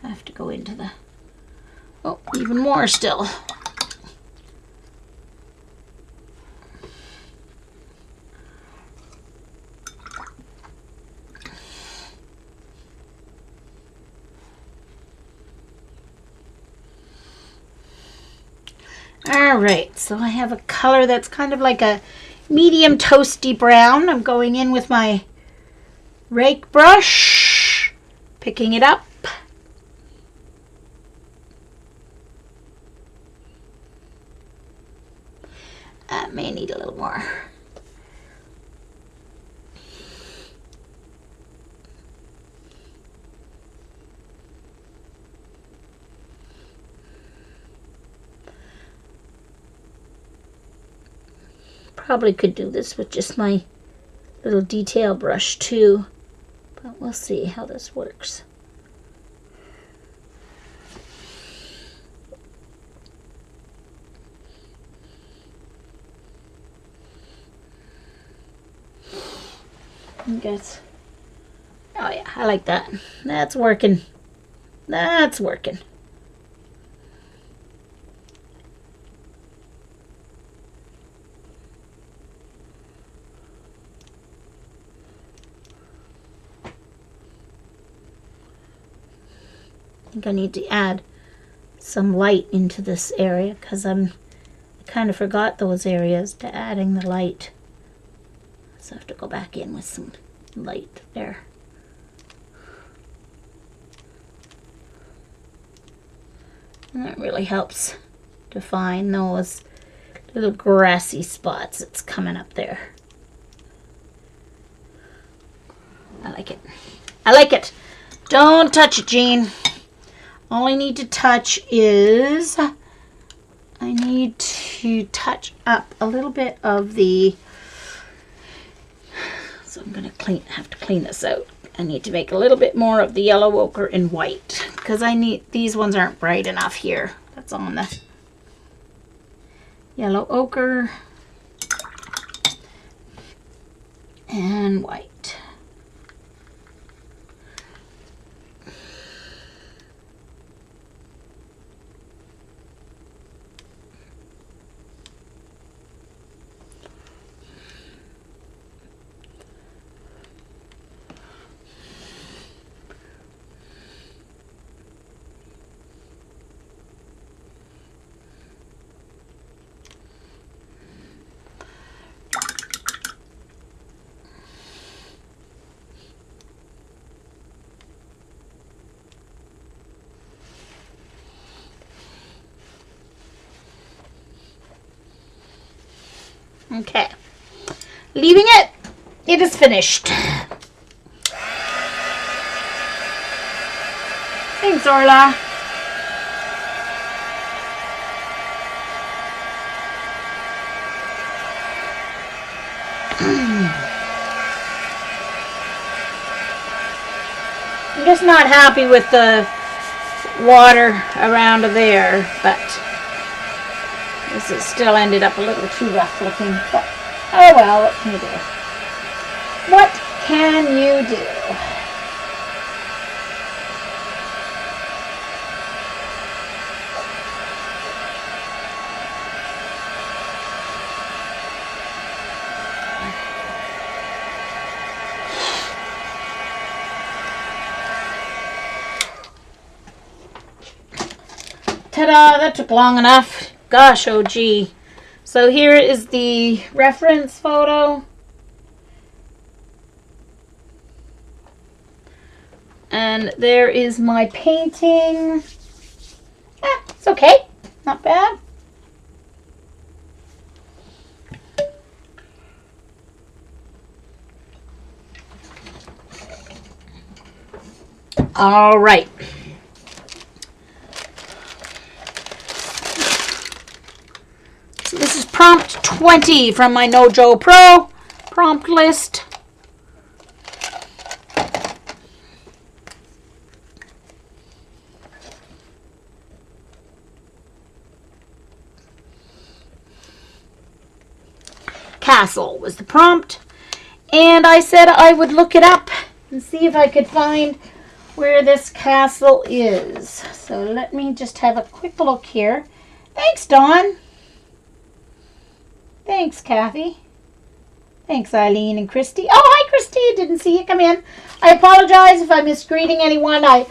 I have to go into the, oh, even more still. Alright, so I have a color that's kind of like a medium toasty brown. I'm going in with my rake brush, picking it up. I may need a little more. Probably could do this with just my little detail brush too, but we'll see how this works. I guess. Oh yeah, I like that. That's working. That's working. I think I need to add some light into this area because I kind of forgot those areas to adding the light. So I have to go back in with some light there. And that really helps define those little grassy spots that's coming up there. I like it. I like it. Don't touch it, Jean. All I need to touch is I need to touch up a little bit of the, so I'm going to have to clean this out. I need to make a little bit more of the yellow ochre and white because these ones aren't bright enough here. That's on the yellow ochre and white. Okay, leaving it. It is finished. Thanks, Orla. I'm just not happy with the water around there, but this has still ended up a little too rough looking. But, oh well, what can you do? What can you do? Ta-da, that took long enough. Gosh, oh gee. So here is the reference photo. And there is my painting. It's okay. Not bad. All right. So this is prompt 20 from my Nojo Pro prompt list. Castle was the prompt, and I said I would look it up and see if I could find where this castle is. So let me just have a quick look here. Thanks, Dawn. Thanks, Kathy. Thanks, Eileen and Christy. Oh, hi, Christy. Didn't see you come in. I apologize if I missed greeting anyone. I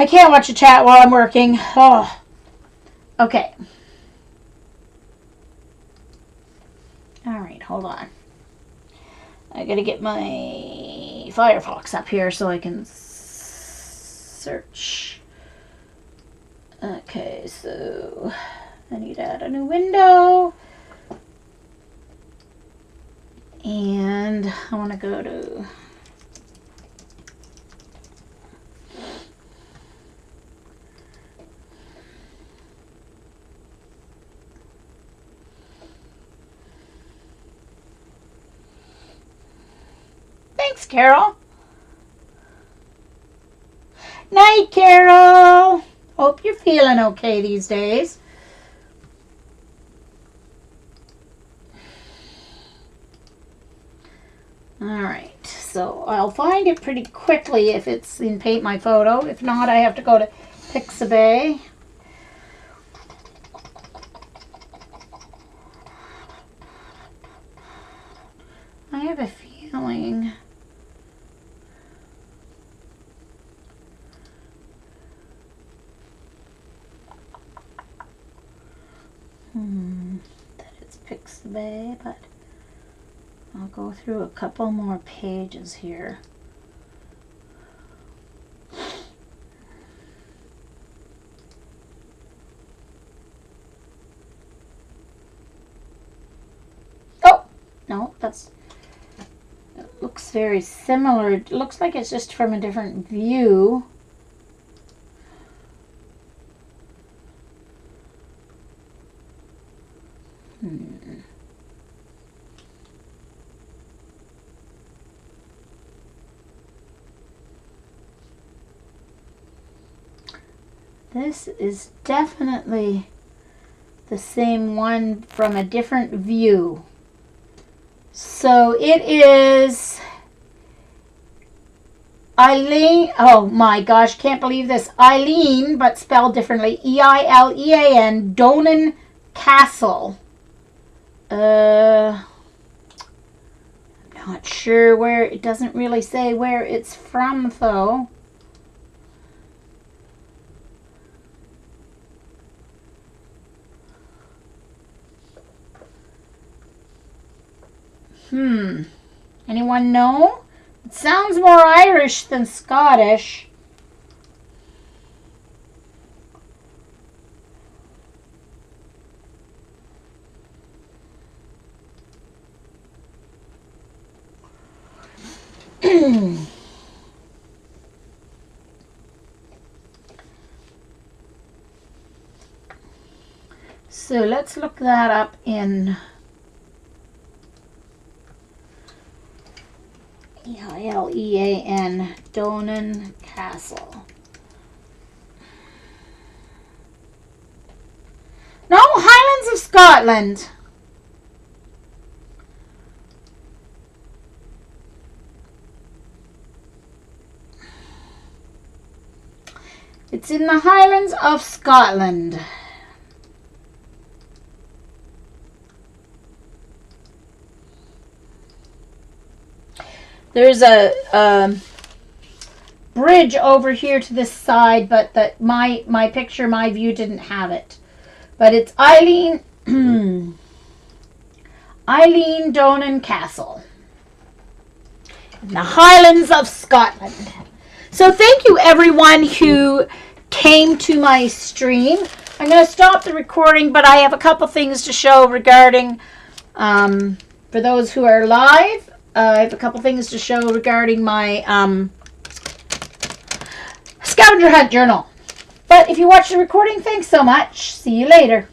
can't watch a chat while I'm working. Oh. Okay. All right, hold on. I gotta get my Firefox up here so I can search. Okay, so I need to add a new window. And I want to go to Thanks, Carol. Night, Carol. Hope you're feeling okay these days. Alright, so I'll find it pretty quickly if it's in Paint My Photo. If not, I have to go to Pixabay. I have a feeling... that it's Pixabay, but I'll go through a couple more pages here. Oh, no, it looks very similar. It looks like it's just from a different view. This is definitely the same one from a different view. So it is Eilean. Oh my gosh, can't believe this. Eilean, but spelled differently. Eilean, Donan Castle. Not sure where, it doesn't really say where it's from though. Anyone know? It sounds more Irish than Scottish. So let's look that up in Eilean, Donan Castle. No, Highlands of Scotland. It's in the Highlands of Scotland. There's a bridge over here to this side, but that my picture, my view didn't have it. But it's Eilean, Eilean Donan Castle in the Highlands of Scotland. So thank you everyone who came to my stream. I'm going to stop the recording, but I have a couple things to show regarding, for those who are live, I have a couple things to show regarding my scavenger hunt journal. But if you watch the recording, thanks so much. See you later.